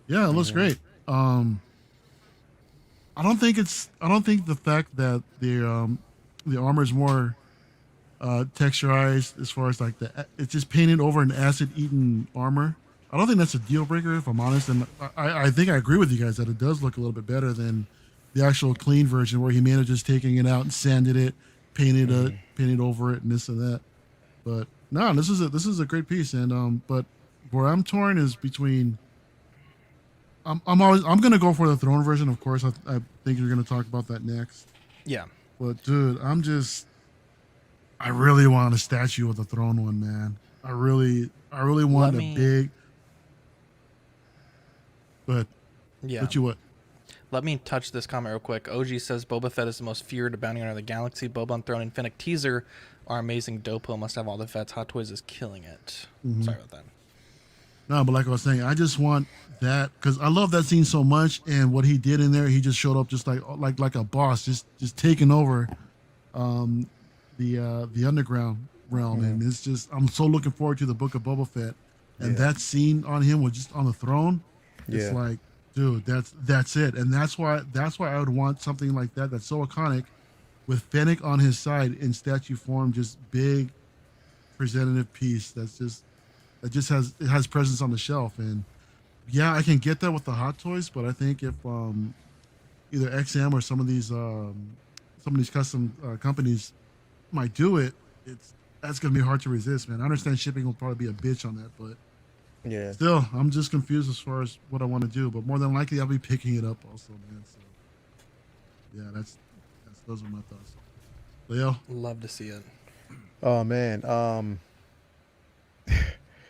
Yeah, it looks great. I don't think the fact that the armor is more texturized as far as like it's just painted over an acid-eaten armor. I don't think that's a deal breaker, if I'm honest. And I think I agree with you guys that it does look a little bit better than the actual clean version where he may have just taken it out and sanded it, painted over it, and this and that. But no, this is a great piece. And but where I'm torn is between. I'm gonna go for the throne version, of course. I think you're gonna talk about that next. Yeah. But dude, I really want a statue of the throne one, man. I really want a big. But yeah. But you what? Let me touch this comment real quick. OG says Boba Fett is the most feared bounty hunter in the galaxy. Boba on Throne and Fennec teaser. Our amazing Dopo must have all the Fett's. Hot Toys is killing it. Sorry about that. No, but like I was saying, I just want that because I love that scene so much, and what he did in there, he just showed up just like a boss, just taking over the underground realm, and it's just I'm so looking forward to the Book of Boba Fett, and that scene on him was just on the throne. It's like, dude, that's it, and that's why I would want something like that that's so iconic, with Fennec on his side in statue form, just big, presentative piece that just has presence on the shelf. And yeah, I can get that with the Hot Toys, but I think if either XM or some of these custom companies might do it, that's gonna be hard to resist, man. I understand shipping will probably be a bitch on that, but yeah, still, I'm just confused as far as what I want to do. But more than likely, I'll be picking it up also, man. So yeah, that's those are my thoughts. Leo, love to see it. Oh man,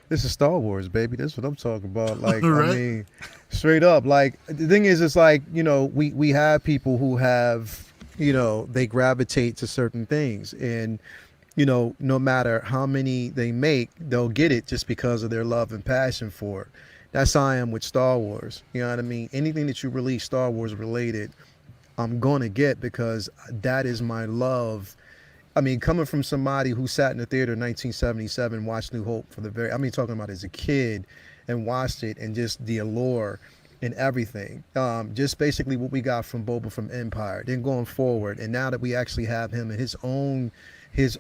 this is Star Wars, baby. That's what I'm talking about. Like, right? I mean, straight up. Like, the thing is, it's like, we have people who have, they gravitate to certain things, and no matter how many they make, they'll get it just because of their love and passion for it. That's how I am with Star Wars. You know what I mean? Anything that you release Star Wars related, I'm gonna get, because that is my love. I mean, coming from somebody who sat in the theater in 1977, watched New Hope talking about as a kid, and watched it, and just the allure and everything. Just basically what we got from Boba from Empire, then going forward, and now that we actually have him in his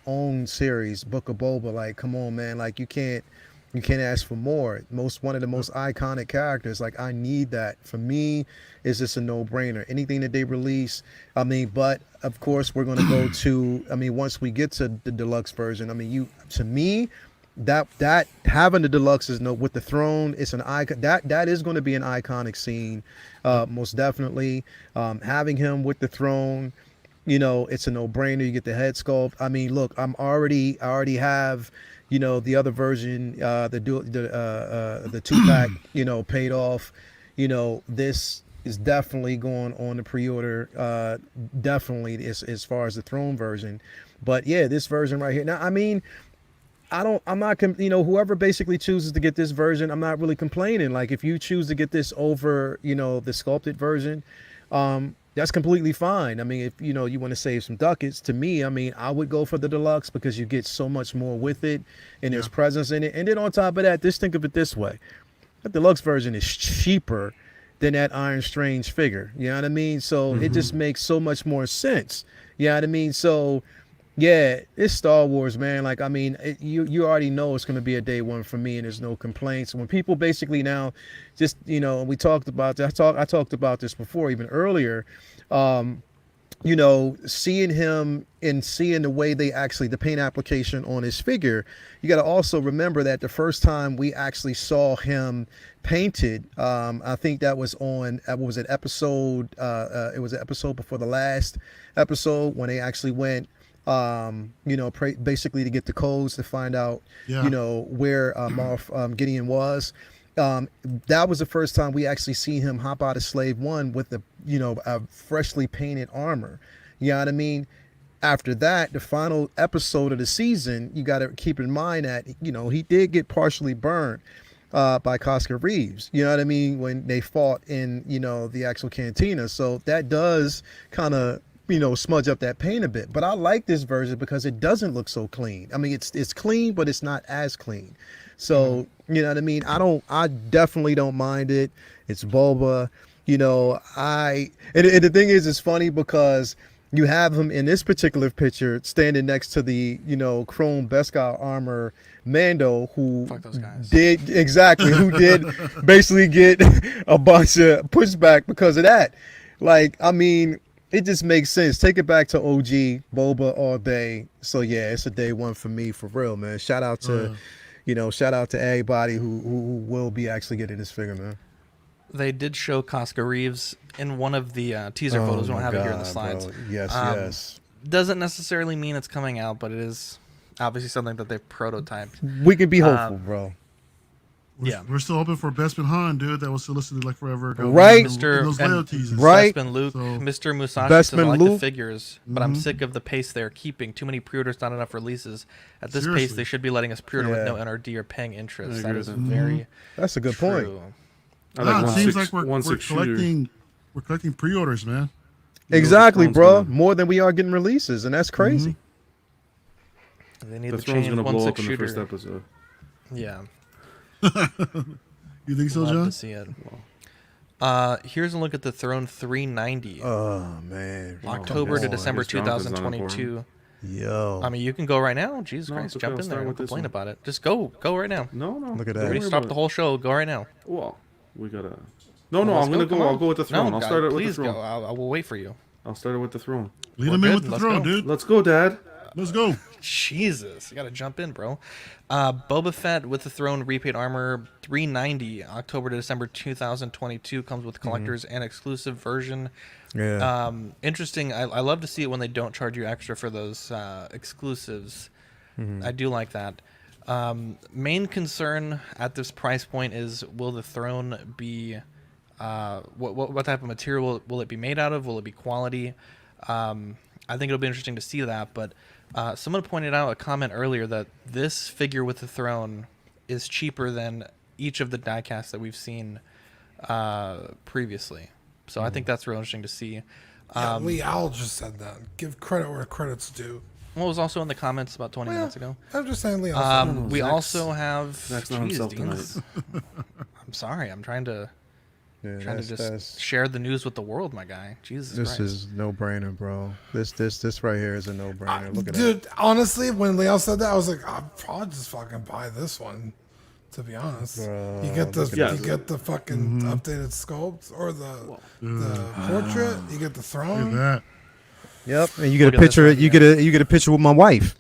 own series, Book of Boba, like, come on, man, like, you can't You can't ask for more. One of the most iconic characters. Like, I need that. For me, it's just a no-brainer. Anything that they release, I mean, but of course we're gonna go to. I mean, once we get to the deluxe version, I mean, to me, that having the deluxe is with the throne, it's an icon. That is going to be an iconic scene, most definitely. Having him with the throne, it's a no-brainer. You get the head sculpt. I mean, look, I already have. The other version, the 2-pack, paid off. This is definitely going on the pre-order. Definitely as far as the throne version. But yeah, this version right here. Now, I mean, I'm not, whoever basically chooses to get this version, I'm not really complaining. Like, if you choose to get this over, the sculpted version, that's completely fine. I mean, if you want to save some ducats, to me, I mean, I would go for the deluxe because you get so much more with it and there's presence in it. And then on top of that, just think of it this way. The deluxe version is cheaper than that Iron Strange figure. You know what I mean? So it just makes so much more sense. You know what I mean? So yeah, it's Star Wars, man. Like, I mean, you already know it's going to be a day one for me, and there's no complaints. When people basically now just, we talked about that. I talked about this before, even earlier, seeing him and seeing the way the paint application on his figure, you got to also remember that the first time we actually saw him painted, I think that was on, what was it, episode, it was an episode before the last episode when they actually went, basically to get the codes to find out, where Gideon was. That was the first time we actually seen him hop out of Slave One with a freshly painted armor. You know what I mean? After that, the final episode of the season, you got to keep in mind that, he did get partially burned by Cosca Reeves. You know what I mean? When they fought in, the actual cantina. So that does kind of, smudge up that paint a bit. But I like this version because it doesn't look so clean. I mean, it's clean, but it's not as clean. So, you know what I mean? I definitely don't mind it. It's Boba. And the thing is, it's funny because you have him in this particular picture standing next to the, chrome Beskar armor Mando, who did basically get a bunch of pushback because of that. Like, I mean, it just makes sense. Take it back to OG Boba all day. So yeah, it's a day one for me, for real, man. Shout out to everybody who will be actually getting this figure, man. They did show Cosca Reeves in one of the teaser photos. We don't have it here in the slides. Bro. Yes. Doesn't necessarily mean it's coming out, but it is obviously something that they've prototyped. We can be hopeful, bro. We're still hoping for Bespin Han, dude. That was solicited like forever ago. Right. Bespin Luke. So, Mr. Musashi says, I like the figures, but I'm sick of the pace they're keeping. Too many pre-orders, not enough releases. At this pace, they should be letting us pre-order with no NRD or paying interest. That is very That's a good point. It seems like we're collecting pre-orders, man. Exactly, bro. More than we are getting releases, and that's crazy. They need the to throne's change gonna one blow six up in the shooter. first episode. Yeah. You think so, Love John? to see it. Here's a look at the Throne 390. Oh man, October to December 2022. Yo, I mean, you can go right now. Jesus Christ, jump in there and complain about it. Just go right now. No. Look at that. We already stopped the whole show. Go right now. Well, we gotta. No, I'm gonna go. I'll go with the throne. I'll start it with the throne. Please go. I will wait for you. I'll start it with the throne. Lead him in with the throne, dude. Let's go, Dad. Let's go. Jesus, you gotta jump in, bro. Boba Fett with the Throne Repaint Armor 390, October to December 2022, comes with collectors and exclusive version. Yeah. Interesting. I love to see it when they don't charge you extra for those exclusives. I do like that. Main concern at this price point is, will the throne be what type of material will it be made out of? Will it be quality? I think it'll be interesting to see that, but someone pointed out a comment earlier that this figure with the throne is cheaper than each of the diecasts that we've seen previously. So I think that's real interesting to see. Lee Owl just said that. Give credit where credit's due. Well, it was also in the comments about 20 minutes ago. I'm just saying Lee Owl. We also have... Zach's not himself tonight. I'm sorry. I'm trying to just share the news with the world, my guy. Jesus Christ. This is no-brainer, bro. This right here is a no-brainer. Look at that. Dude, honestly, when Leo said that, I was like, I'll probably just fucking buy this one. To be honest, Bro, you get Yeah. you get the fucking updated sculpt or the portrait. You get the Look at throne. that. Yep, and you get Look a at this picture. right You here. get a picture with my wife,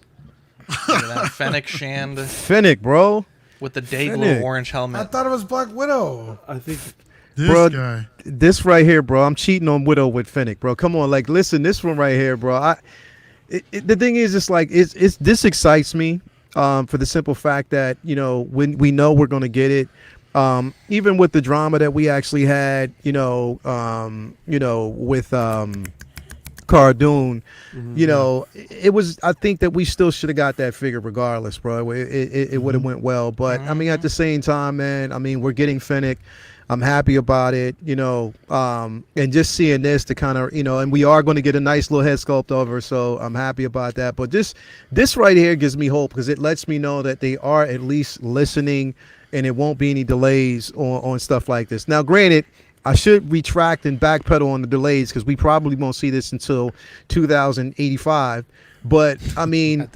Look at that Fennec Shand Finnick, bro. with the day Fennec. glow orange I helmet. thought it was Black Widow. I think This Bro, guy. this right here, bro. I'm cheating on Widow with Finnick, bro. Come on, like, listen, this one right here, bro. The thing is, it's like, this excites me, for the simple fact that, you know, when we know we're gonna get it, even with the drama that we actually had, with Cardoon, you know, it was. I think that we still should have got that figure regardless, bro. It would have went well, but I mean, at the same time, man, I mean, we're getting Finnick. I'm happy about it, you know, and just seeing this to kind of, you know, and we are going to get a nice little head sculpt over, so I'm happy about that. But this right here gives me hope because it lets me know that they are at least listening, and it won't be any delays on stuff like this. Now, granted, I should retract and backpedal on the delays because we probably won't see this until 2085. But I mean, At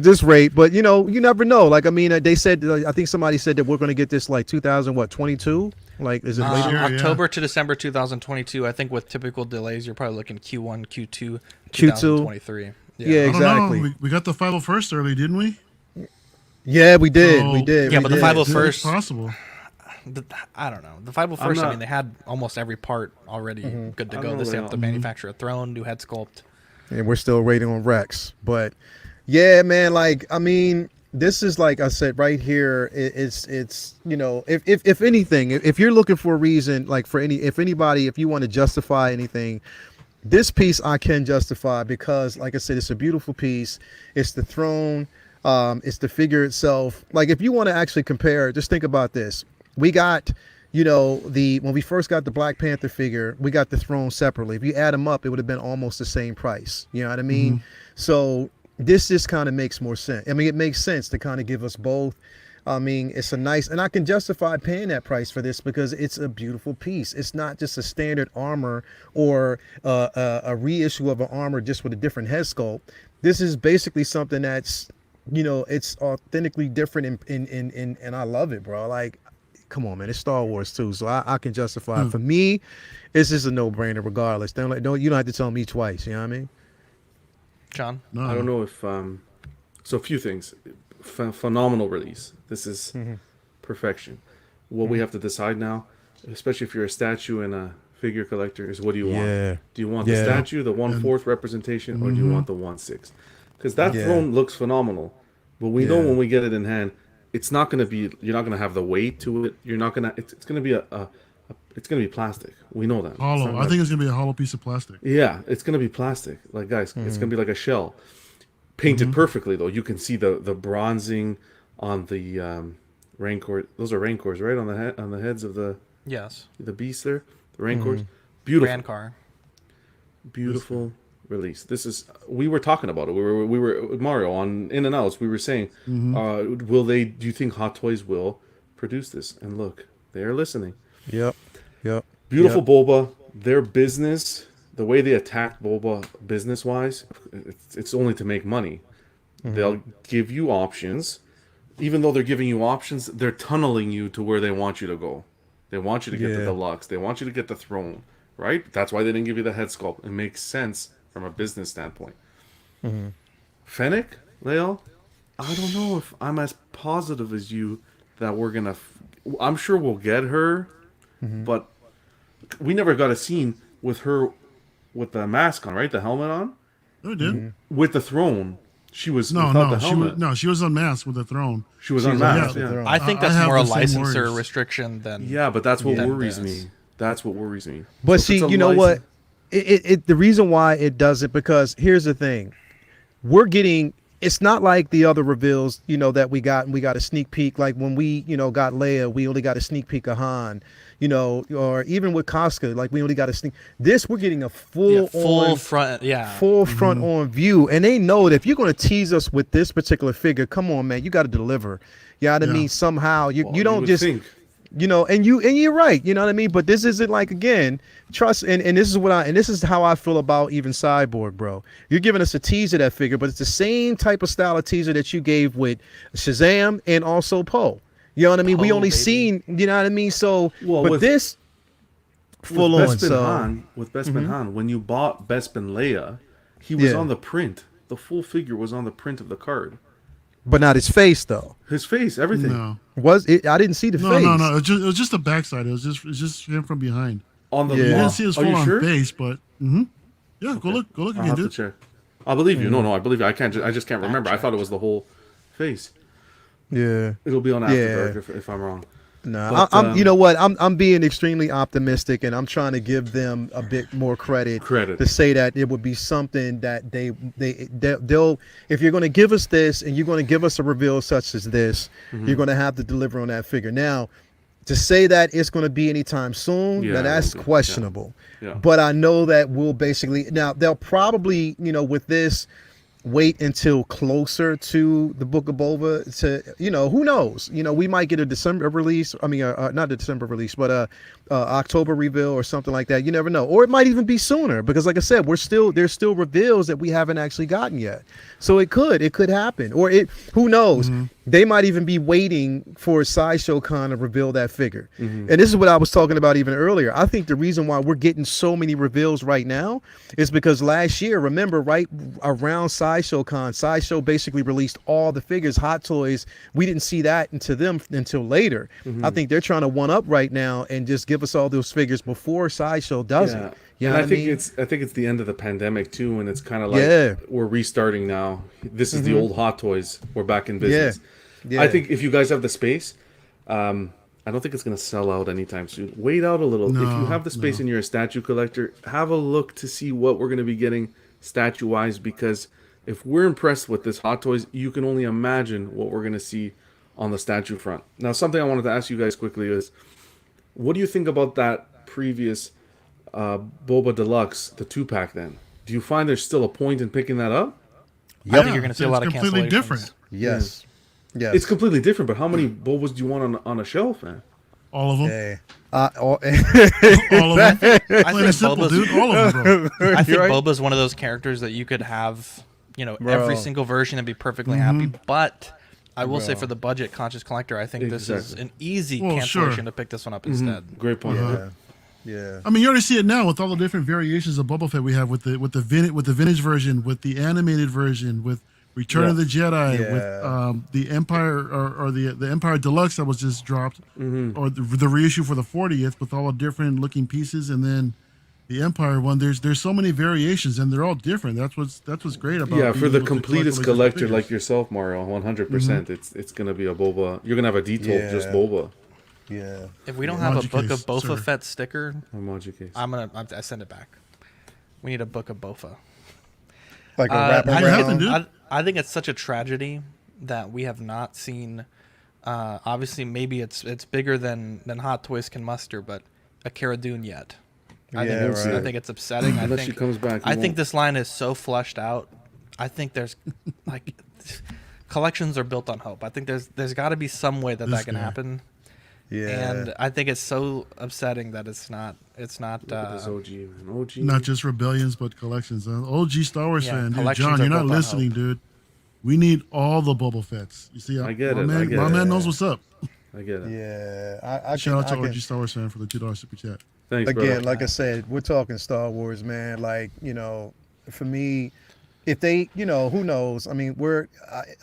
this rate, but you know, you never know. Like, I mean, they said, I think somebody said that we're going to get this like 2022. Like, is it later? Sure, yeah. October to December 2022. I think with typical delays, you're probably looking Q1, Q2, 2023. Yeah, I don't exactly. know. We got the 501st early, didn't we? Yeah, we did. So- We did. Yeah, we but the did. 501st It's possible. I don't know. The 501st, I not- mean, they had almost every part already good to I go. don't They know, have to manufacture a throne, new head sculpt. And we're still waiting on Rex. But yeah, man, like, I mean, this is, like I said right here, it's you know, if anything, if you're looking for a reason, like if you want to justify anything, this piece I can justify because, like I said, it's a beautiful piece. It's the throne, it's the figure itself. Like, if you want to actually compare, just think about this. We got, you know, when we first got the Black Panther figure, we got the throne separately. If you add them up, it would have been almost the same price. You know what I mean? So this just kind of makes more sense. I mean, it makes sense to kind of give us both. I mean, it's a nice, and I can justify paying that price for this because it's a beautiful piece. It's not just a standard Armour or a reissue of an Armour just with a different head sculpt. This is basically something that's, you know, it's authentically different, and I love it, bro. Like, come on, man, it's Star Wars too, so I can justify it. For me, it's just a no-brainer regardless. You don't have to tell me twice. You know what I mean? John? No. I don't know if so a few things. Phenomenal release. This is perfection. What we have to decide now, especially if you're a statue and a figure collector, is what do you want? Yeah. Do you want the statue, the 1/4 representation, or do you want the 1/6? Because that throne looks phenomenal, but we know when we get it in hand, it's not going to be. You're not going to have the weight to it. You're not going to. It's going to be it's going to be plastic. We know that. Hollow. I think it's going to be a hollow piece of plastic. Yeah, it's going to be plastic. Like, guys, it's going to be like a shell. Painted perfectly, though. You can see the bronzing on the Rancor. Those are Rancors, right? On the heads of the beasts there. The Rancors. Beautiful. Rancor. Beautiful release. This is. We were talking about it. We were with Mario on In and Outs. We were saying, will they? Do you think Hot Toys will produce this? And look, they are listening. Yep. Beautiful Boba. Their business, the way they attack Boba business-wise, it's only to make money. They'll give you options. Even though they're giving you options, they're tunneling you to where they want you to go. They want you to get the deluxe. They want you to get the throne, right? That's why they didn't give you the head sculpt. It makes sense from a business standpoint. Fennec, Leo, I don't know if I'm as positive as you that we're going to... I'm sure we'll get her, but we never got a scene with her with the mask on, right? The helmet on? No, it did. With the throne. She was without the helmet. She was unmasked with the throne. She was unmasked. Yeah. I think I that's have more a the same licensor worries. restriction than... Yeah, but that's what than worries this. me. That's what worries me. But So if see, it's a you know what? license- The reason why it doesn't, because here's the thing. We're getting, it's not like the other reveals, you know, that we got, and we got a sneak peek. Like when we, you know, got Leia, we only got a sneak peek of Han, you know, or even with Casca, like we only got a sneak. This, we're getting a full front on view. And they know that if you're going to tease us with this particular figure, come on, man, you got to deliver. You know what I mean? Somehow you don't would just think. you know, and you're right, you know what I mean? But this isn't like, again, trust, and this is how I feel about even Cyborg, bro. You're giving us a teaser of that figure, but it's the same type of style of teaser that you gave with Shazam and also Poe. You know what I mean? We Poe, only baby. seen, you know what I mean? So, Well, but with- this full with on. Bespin So Han, with Bespin Han, when you bought Bespin Leia, he was Yeah. on the print. The full figure was on the print of the card. but not his face though. His face, everything. No, Was it? I didn't see the no, face. no, no. It was just the backside. It was just him from behind. On the Yeah. You Wow. didn't see his Are you full on sure? face, but yeah, go look I'll again, have to dude. check. I believe you. No, I believe you. I just can't remember. I thought it was the whole face. Yeah. It'll be on After Yeah. Dark if I'm wrong. No, But, I'm. You know what? I'm being extremely optimistic, and I'm trying to give them a bit more credit. To say that it would be something that they'll. If you're going to give us this, and you're going to give us a reveal such as this, you're going to have to deliver on that figure. Now, to say that it's going to be anytime soon, Yeah, now it that's won't be. questionable. Yeah. But I know that we'll basically now they'll probably with this. Wait until closer to the Book of Boba to who knows, we might get a December release. I mean not a December release, but October reveal or something like that. You never know, or it might even be sooner because like I said, there's still reveals that we haven't actually gotten yet, so it could happen, or who knows. They might even be waiting for Sideshow Con to reveal that figure. And this is what I was talking about even earlier. I think the reason why we're getting so many reveals right now is because last year, remember, right around Sideshow Con, Sideshow basically released all the figures, Hot Toys. We didn't see that until later. I think they're trying to one up right now and just give us all those figures before Sideshow does it. You know and what I mean? I think it's the end of the pandemic too, and it's kind of like we're restarting now. This is the old Hot Toys. We're back in business. Yeah. I think if you guys have the space, I don't think it's going to sell out anytime soon. Wait out a little. If you have the space and you're a statue collector, have a look to see what we're going to be getting statue-wise, because if we're impressed with this Hot Toys, you can only imagine what we're going to see on the statue front. Now, something I wanted to ask you guys quickly is, what do you think about that previous Boba Deluxe, the 2-pack then? Do you find there's still a point in picking that up? I think you're going to see a lot of completely cancellations. different. Yes. Yes. It's completely different, but how many Bobas do you want on a shelf, man? All of them. Hey. All of them. Plain and simple, Boba's- dude. All of them, bro. I think Right? Boba's one of those characters that you could have, every Bro. single version and be perfectly happy. But I will say, for the budget conscious collector, I think this is an easy cancellation to pick this one up instead. Great point. Yeah. I mean, you already see it now with all the different variations of Boba Fett we have with the vintage version, with the animated version, with Return of the Jedi, with the Empire or the Empire Deluxe that was just dropped, or the reissue for the 40th with all the different looking pieces, and then the Empire one. There's so many variations, and they're all different. That's what's great about. Yeah, being for the able to collect completest all these collector figures. like yourself, Mario, 100%. It's gonna be a Boba. You're gonna have a detail just Boba. Yeah. If we don't have a Emoji Book case, of Boba sir. Fett sticker, Emoji case. I send it back. We need a Book of Boba. Like a wraparound. I think it's such a tragedy that we have not seen. Obviously, maybe it's bigger than Hot Toys can muster, but a Cara Dune yet. I think it's upsetting. Unless I think she comes back, I think this line is so flushed out. I think there's like collections are built on hope. I think there's got to be some way that can happen. Yeah. And I think it's so upsetting that it's not. This OG, man. OG. Not just rebellions, but collections. OG Star Wars fan, dude. collections John, are you're not built on listening, hope. dude. We need all the Boba Fetts. You see, I get my it, Man, I get my it. man knows what's up. I get it. Yeah. I Shout out to can, OG Star Wars fan for the $2 super chat. Thanks, again, brother. like I said, we're talking Star Wars, man. Like, for me, if they, who knows? I mean,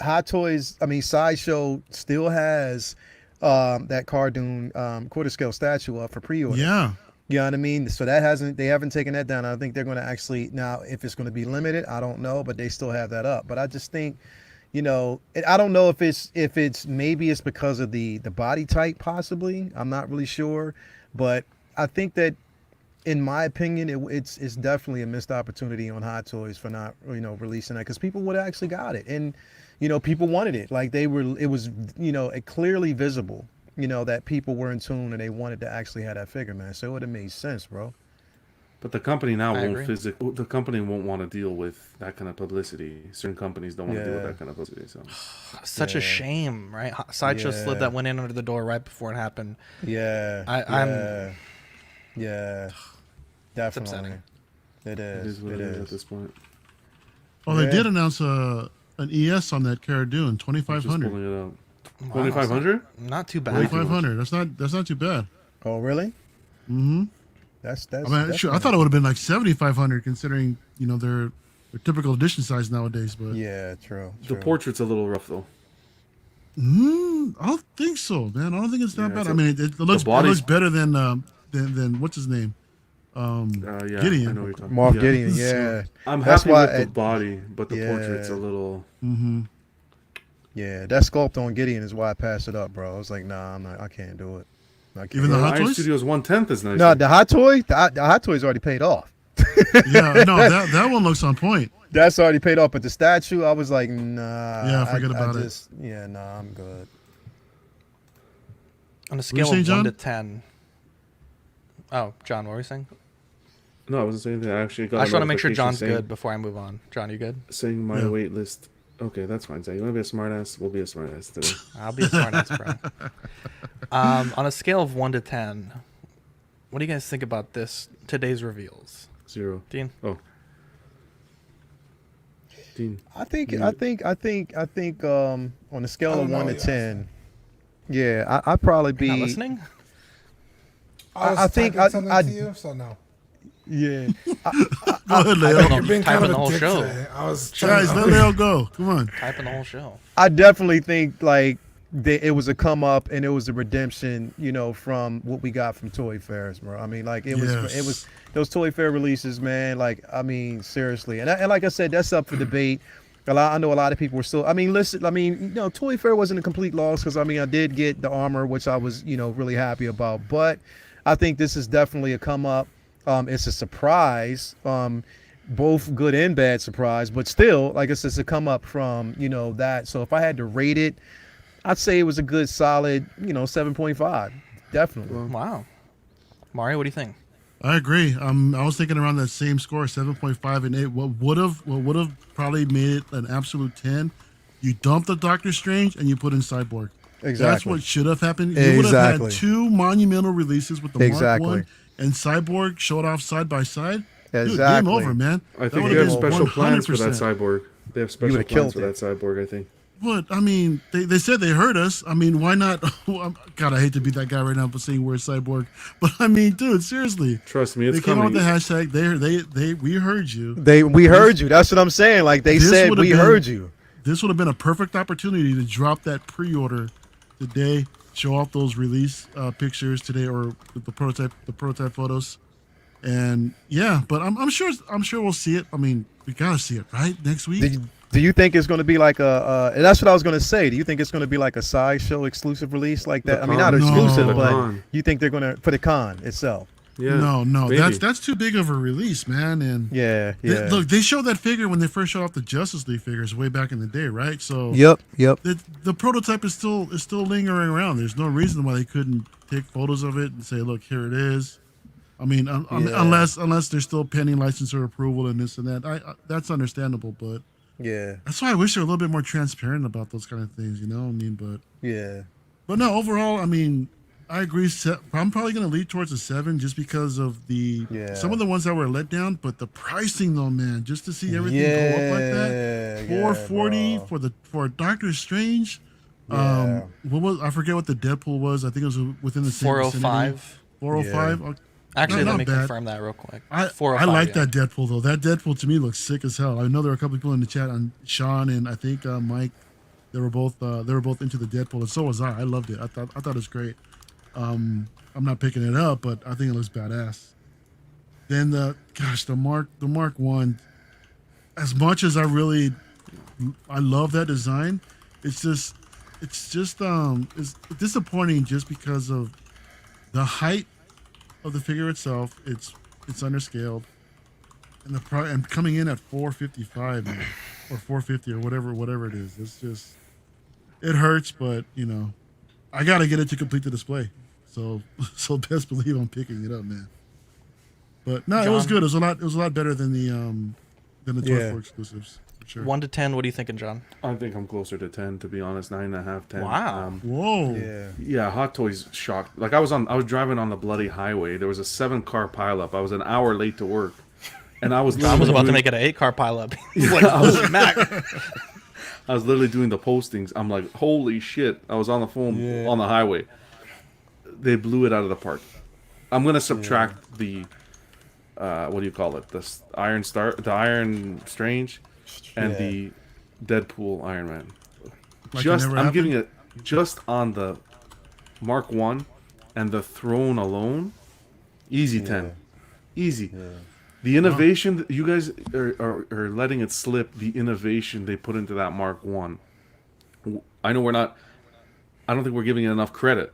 Hot Toys, Sideshow still has that Cardoon quarter scale statue up for pre-order. Yeah. You know what I mean? So they haven't taken that down. I think they're going to actually, now if it's going to be limited, I don't know, but they still have that up. But I just think, I don't know if it's maybe it's because of the body type, possibly. I'm not really sure, but I think that, in my opinion, it's definitely a missed opportunity on Hot Toys for not releasing that, because people would have actually got it, and people wanted it. Like it was clearly visible, that people were in tune and they wanted to actually have that figure, man. So it would have made sense, bro. But the company now I won't agree. the company won't want to deal with that kind of publicity. Certain companies don't want to deal with that kind of publicity. So Such a shame, right? Sideshow slid that one in under the door right before it happened. Yeah. I'm Definitely. upsetting. It it is. is what it is at this point. Oh, they did announce an ES on that Cara Dune, Just 2500. pulling it out. Wow, 2,500? Not too bad. 2,500. That's not too bad. Oh, really? Mm-hmm. That's. I mean, sure, I thought it would have been like 7,500 considering their typical edition size nowadays. But yeah, true. The portrait's a little rough though. I don't think so, man. I don't think it's that bad. I mean, it looks better than what's his name? Gideon. I know what you're talking Mark about. Gideon, yeah. I'm That's happy why with the body, but the portrait's a little. Mm-hmm. Yeah, that sculpt on Gideon is why I passed it up, bro. I was like, nah, I can't do it. I can't. Even the Hot Iron Toys? Studios 1/10 is nice. No, the Hot Toy, the Hot Toy's already paid off. Yeah, no, that one looks on point. That's already paid off, but the statue, I was like, nah. Yeah, forget about it. Yeah, nah, I'm good. On a scale of 1 to 10. Oh, John, what were you saying? No, I wasn't saying that. I actually got. I just want to make sure John's good before I move on. John, you good? Saying my wait list. Okay, that's fine. Zach. You want to be a smartass? We'll be a smartass today. I'll be a smartass, bro. On a scale of 1 to 10, what do you guys think about today's reveals? 0. Dean? Oh. Dean. I think on a scale of 1 to 10, yeah, I'd probably be. You're not listening? I think something to you, so no. Yeah. Go ahead, Leo. You're being kind of the whole a dick show. today. Guys, let Leo go. Come on. Typing the whole show. I definitely think like it was a come up and it was a redemption, from what we got from Toy Fairs, bro. I mean, like it was those Toy Fair releases, man. Like, I mean, seriously, and like I said, that's up for debate. I know a lot of people were still. I mean, listen. I mean, Toy Fair wasn't a complete loss because I mean, I did get the Armour, which I was, really happy about. But I think this is definitely a come up. It's a surprise, both good and bad surprise, but still, like I said, it's a come up from, that. So if I had to rate it, I'd say it was a good solid, 7.5. Definitely. Wow. Mario, what do you think? I agree. I was thinking around that same score, 7.5 and 8. What would have probably made it an absolute 10? You dump the Doctor Strange and you put in Cyborg. Exactly. That's what should have happened. You would have had 2 monumental releases with the Mark 1 and Cyborg showed off side by side. Exactly. Dude, game over, man. I think they have special plans for that Cyborg. They have special plans for that Cyborg, I think. But, I mean, they said they heard us. I mean, why not? God, I hate to be that guy right now for saying we're Cyborg. But, I mean, dude, seriously. Trust me, it's coming. They came out with the hashtag. We heard you. We heard you. That's what I'm saying. Like, they said we heard you. This would have been a perfect opportunity to drop that pre-order today, show off those release pictures today or the prototype photos. And, yeah, but I'm sure we'll see it. I mean, we got to see it, right? Next week. Do you think it's going to be like and that's what I was going to say. Do you think it's going to be like a sideshow exclusive release like that? I mean, not exclusive, but you think they're going to, for the con itself? Yeah, no, maybe. That's too big of a release, man. And yeah. Look, they showed that figure when they first showed off the Justice League figures way back in the day, right? So yep. The prototype is still lingering around. There's no reason why they couldn't take photos of it and say, look, here it is. I mean, unless they're still pending licensor approval and this and that, that's understandable, but. Yeah, that's why I wish they were a little bit more transparent about those kind of things, I mean, but but no, overall, I mean, I agree. I'm probably going to lead towards a 7 just because of some of the ones that were let down, but the pricing though, man, just to see everything go up like that, $440 for Doctor Strange. What was I forget what the Deadpool was? I think it was within the same 405. 405. Yeah. Actually, let me confirm that real quick. I like that Deadpool though. That Deadpool to me looks sick as hell. I know there were a couple people in the chat, on Sean and I think Mike. They were both into the Deadpool, and so was I. I loved it. I thought it was great. I'm not picking it up, but I think it looks badass. Then the Mark 1. As much as I love that design, it's disappointing just because of the height of the figure itself. It's underscaled, and and coming in at 455 or 450 or whatever it is. It's just, it hurts, but I gotta get it to complete the display. So best believe I'm picking it up, man. But no, John, it was good. It was a lot better than the Toy 4 exclusives. Sure. 1 to 10. What are you thinking, John? I think I'm closer to 10, to be honest. 9.5, 10. Wow. Whoa. Yeah. Hot Toys shocked. Like I was driving on the bloody highway. There was a 7-car pileup. I was an hour late to work, and I was about to make it an 8-car pileup. He's like, holy Mac. I was literally doing the postings. I'm like, holy shit! I was on the phone on the highway. They blew it out of the park. I'm gonna subtract the what do you call it? The Iron Strange, and the Deadpool Iron Man. Like I'm giving it just on the Mark 1 and the throne alone. Easy 10. Easy. Yeah. The innovation that you guys are letting it slip. The innovation they put into that Mark 1. I know we're not. I don't think we're giving it enough credit.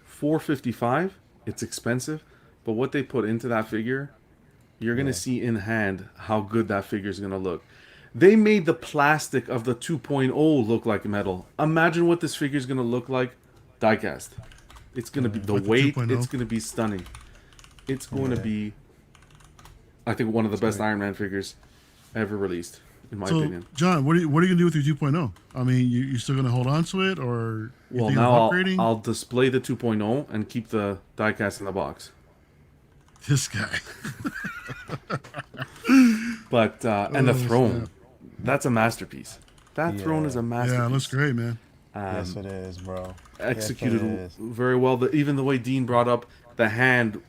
$455. It's expensive, but what they put into that figure, you're gonna see in hand how good that figure is gonna look. They made the plastic of the 2.0 look like metal. Imagine what this figure is gonna look like, diecast. It's gonna be the weight. It's gonna be stunning. It's going to be, I think, one of the best Iron Man figures ever released, in my opinion. John, what are you gonna do with your 2.0? I mean, you still gonna hold on to it, or well, now I'll display the 2.0 and keep the diecast in the box. This guy. But and the throne, that's a masterpiece. That throne is a masterpiece. Yeah, it looks great, man. Yes, it is, bro. Executed very well. Even the way Dean brought up the hand,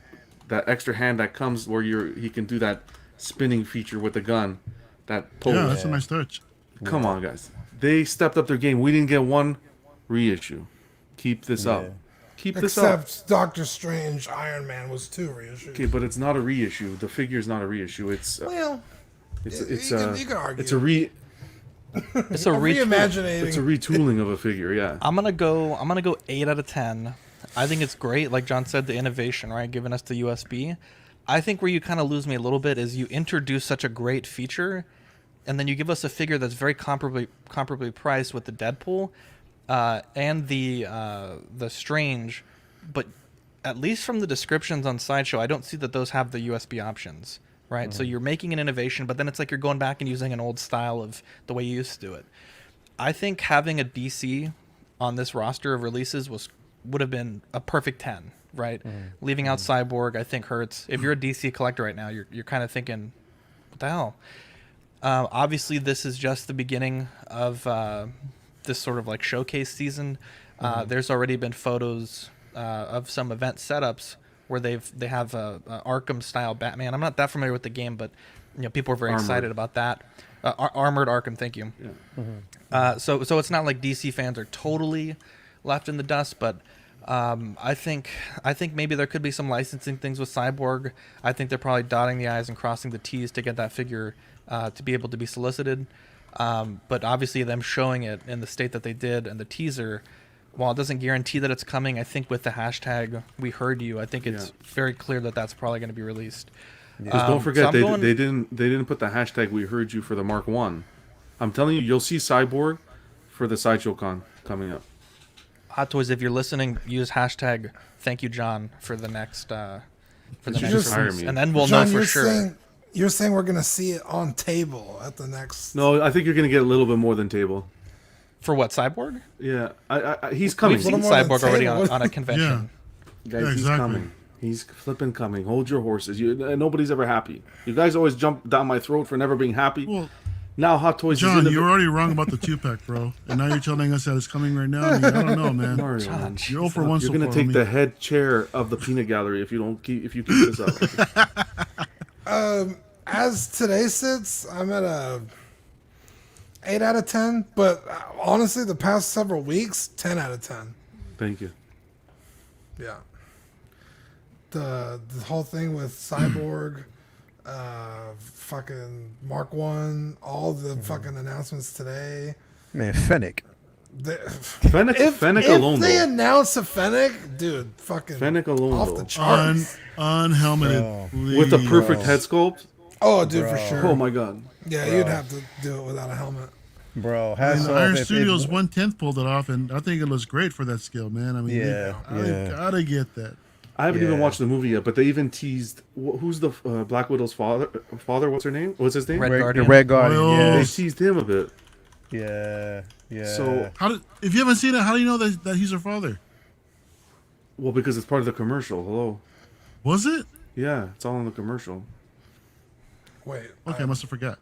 that extra hand that comes where he can do that spinning feature with the gun. That pose. Yeah, that's a nice touch. Come on, guys. They stepped up their game. We didn't get one reissue. Keep this up. Keep this up. Except Doctor Strange Iron Man was 2 reissues. Okay, but it's not a reissue. The figure is not a reissue. It's well, it's you can argue. It's a reimagining. It's a retooling of a figure. Yeah. I'm gonna go 8 out of 10. I think it's great. Like John said, the innovation, right? Giving us the USB. I think where you kind of lose me a little bit is you introduce such a great feature, and then you give us a figure that's very comparably priced with the Deadpool and the Strange, but at least from the descriptions on Sideshow, I don't see that those have the USB options, right? So you're making an innovation, but then it's like you're going back and using an old style of the way you used to do it. I think having a DC on this roster of releases would have been a perfect 10, right? Leaving out Cyborg, I think, hurts. If you're a DC collector right now, you're kind of thinking, what the hell? Obviously, this is just the beginning of this sort of like showcase season. There's already been photos of some event setups where they have a Arkham style Batman. I'm not that familiar with the game, but people are very excited about that. Armored Arkham, thank you. Yeah. So it's not like DC fans are totally left in the dust, but I think maybe there could be some licensing things with Cyborg. I think they're probably dotting the I's and crossing the T's to get that figure to be able to be solicited. But obviously them showing it in the state that they did and the teaser, while it doesn't guarantee that it's coming, I think with the hashtag "We Heard You," I think it's very clear that that's probably going to be released. Because don't forget, they didn't put the hashtag "We Heard You" for the Mark 1. I'm telling you, you'll see Cyborg for the Sideshow Con coming up. Hot Toys, if you're listening, use hashtag "Thank you, John" for the next release, and then we'll know for sure. You're saying we're gonna see it on table at the next? No, I think you're gonna get a little bit more than table. For what, Cyborg? Yeah, he's coming. We've seen Cyborg already on a convention. Yeah. Guys, exactly. He's coming. He's flipping coming. Hold your horses. Nobody's ever happy. You guys always jump down my throat for never being happy. Well, now Hot Toys. John, you were already wrong about the 2-pack, bro. And now you're telling us that it's coming right now. I don't know, man. Mario, you're 0 for 1 so far. You're gonna take the head chair of the peanut gallery if you keep this up. As today sits, I'm at a 8 out of 10. But honestly, the past several weeks, 10 out of 10. Thank you. Yeah. The whole thing with Cyborg, fucking Mark 1, all the fucking announcements today. Man, Fennec. Fennec alone. If they announce a Fennec, dude, fucking Fennec alone, off the charts. Unhelmeted. With the perfect head sculpt. Oh, dude, for sure. Oh my god. Yeah, you'd have to do it without a helmet. Bro, Iron Studios 1/10 pulled it off, and I think it looks great for that scale, man. I mean, I gotta get that. I haven't even watched the movie yet, but they even teased who's the Black Widow's father. What's her name? What's his name? Red Guardian. The Red Guardian. Yeah. They teased him a bit. Yeah. So if you haven't seen it, how do you know that he's her father? Well, because it's part of the commercial. Hello. Was it? Yeah, it's all in the commercial. Wait. Okay, I must have forgot.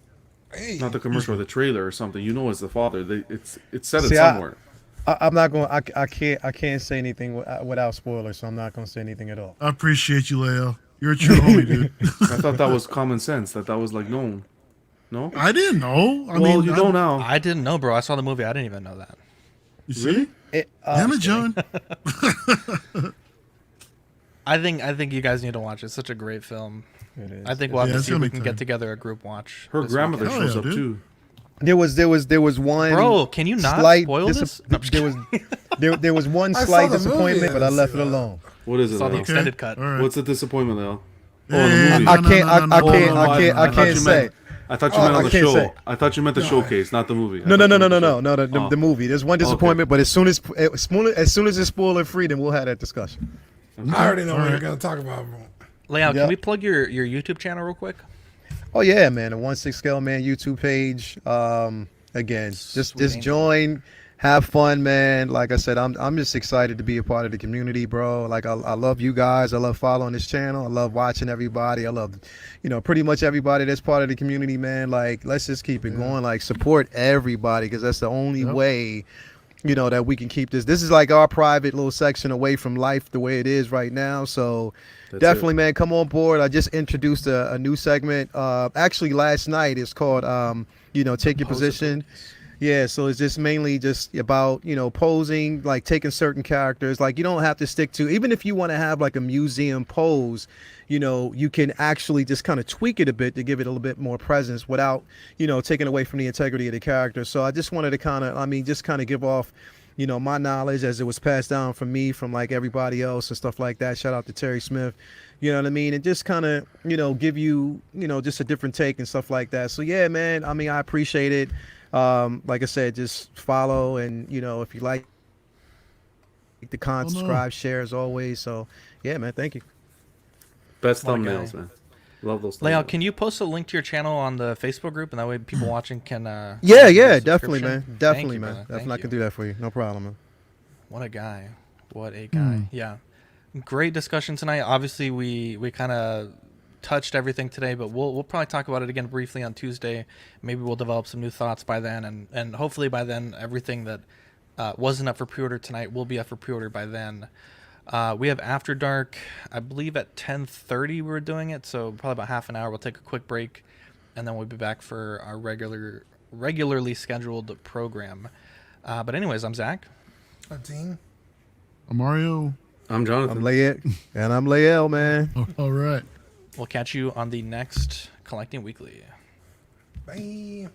Hey. Not the commercial or the trailer or something. You know, as the father, it's said See, it somewhere. I'm not going. I can't say anything without spoilers, so I'm not going to say anything at all. I appreciate you, Leo. You're a true homie, dude. I thought that was common sense. That was like known. No, I didn't know. I well, mean, you know now. I didn't know, bro. I saw the movie. I didn't even know that. You see? It, Damn it, John. I think you guys need to watch it. It's such a great film. It is. I think we'll have Yeah, to it's see if gonna we be can time. get together a group watch. Her this grandmother weekend. shows yeah, up dude. too. There was one. Bro, can you not slight spoil this? No, I'm just there was there was one I saw slight the movie, disappointment, I but I didn't left see it that. alone. What is it? saw the Leo? extended cut. All right. What's the disappointment, Leo? Hey, Oh, the movie. I can't no, no, I thought can't you say. meant- I thought you meant Oh, on I the can't show. say. I thought you meant the showcase, not the movie. No, the movie. There's one Okay. disappointment, but as soon as it's spoiler free, then we'll have that discussion. I already know what All you're right. going to talk about. Leon, Yep. can we plug your YouTube channel real quick? Oh yeah, man, the 1/6 Scale Man YouTube page. Again, just Sweet. join, have fun, man. Like I said, I'm just excited to be a part of the community, bro. Like I love you guys. I love following this channel. I love watching everybody. I love, pretty much everybody that's part of the community, man. Like let's just keep it going. Like support everybody because that's the only way, that we can keep this. This is like our private little section away from life the way it is right now. So definitely, man, come on board. I just introduced a new segment. Actually, last night. It's called, Take Your Position. Yeah, so it's just mainly just about, posing, like taking certain characters. Like you don't have to stick to, even if you want to have like a museum pose, you can actually just kind of tweak it a bit to give it a little bit more presence without, taking away from the integrity of the character. So I just wanted to kind of give off, my knowledge as it was passed down from me, from like everybody else and stuff like that. Shout out to Terry Smith, you know what I mean? And just kind of, give you, just a different take and stuff like that. So yeah, man, I mean, I appreciate it. Like I said, just follow and, if you like the content, subscribe, share as always. So yeah, man, thank you. Best What a thumbnails, guy. man. Love those. Leon, thumbnails. can you post a link to your channel on the Facebook group, and that way people watching can? Yeah, get a definitely, subscription? man. Thank Definitely, you, man. brother. Definitely, I Thank can you. do that for you. No problem, man. What a guy. What a guy. Yeah. Great discussion tonight. Obviously, we kind of touched everything today, but we'll probably talk about it again briefly on Tuesday. Maybe we'll develop some new thoughts by then, and hopefully by then everything that wasn't up for pre-order tonight will be up for pre-order by then. We have After Dark, I believe at 10:30 we're doing it, so probably about half an hour. We'll take a quick break, and then we'll be back for our regularly scheduled program. But anyways, I'm Zach. I'm Dean. I'm Mario. I'm Jonathan. I'm Layet, and I'm Layel, man. All right. We'll catch you on the next Collecting Weekly. Bye.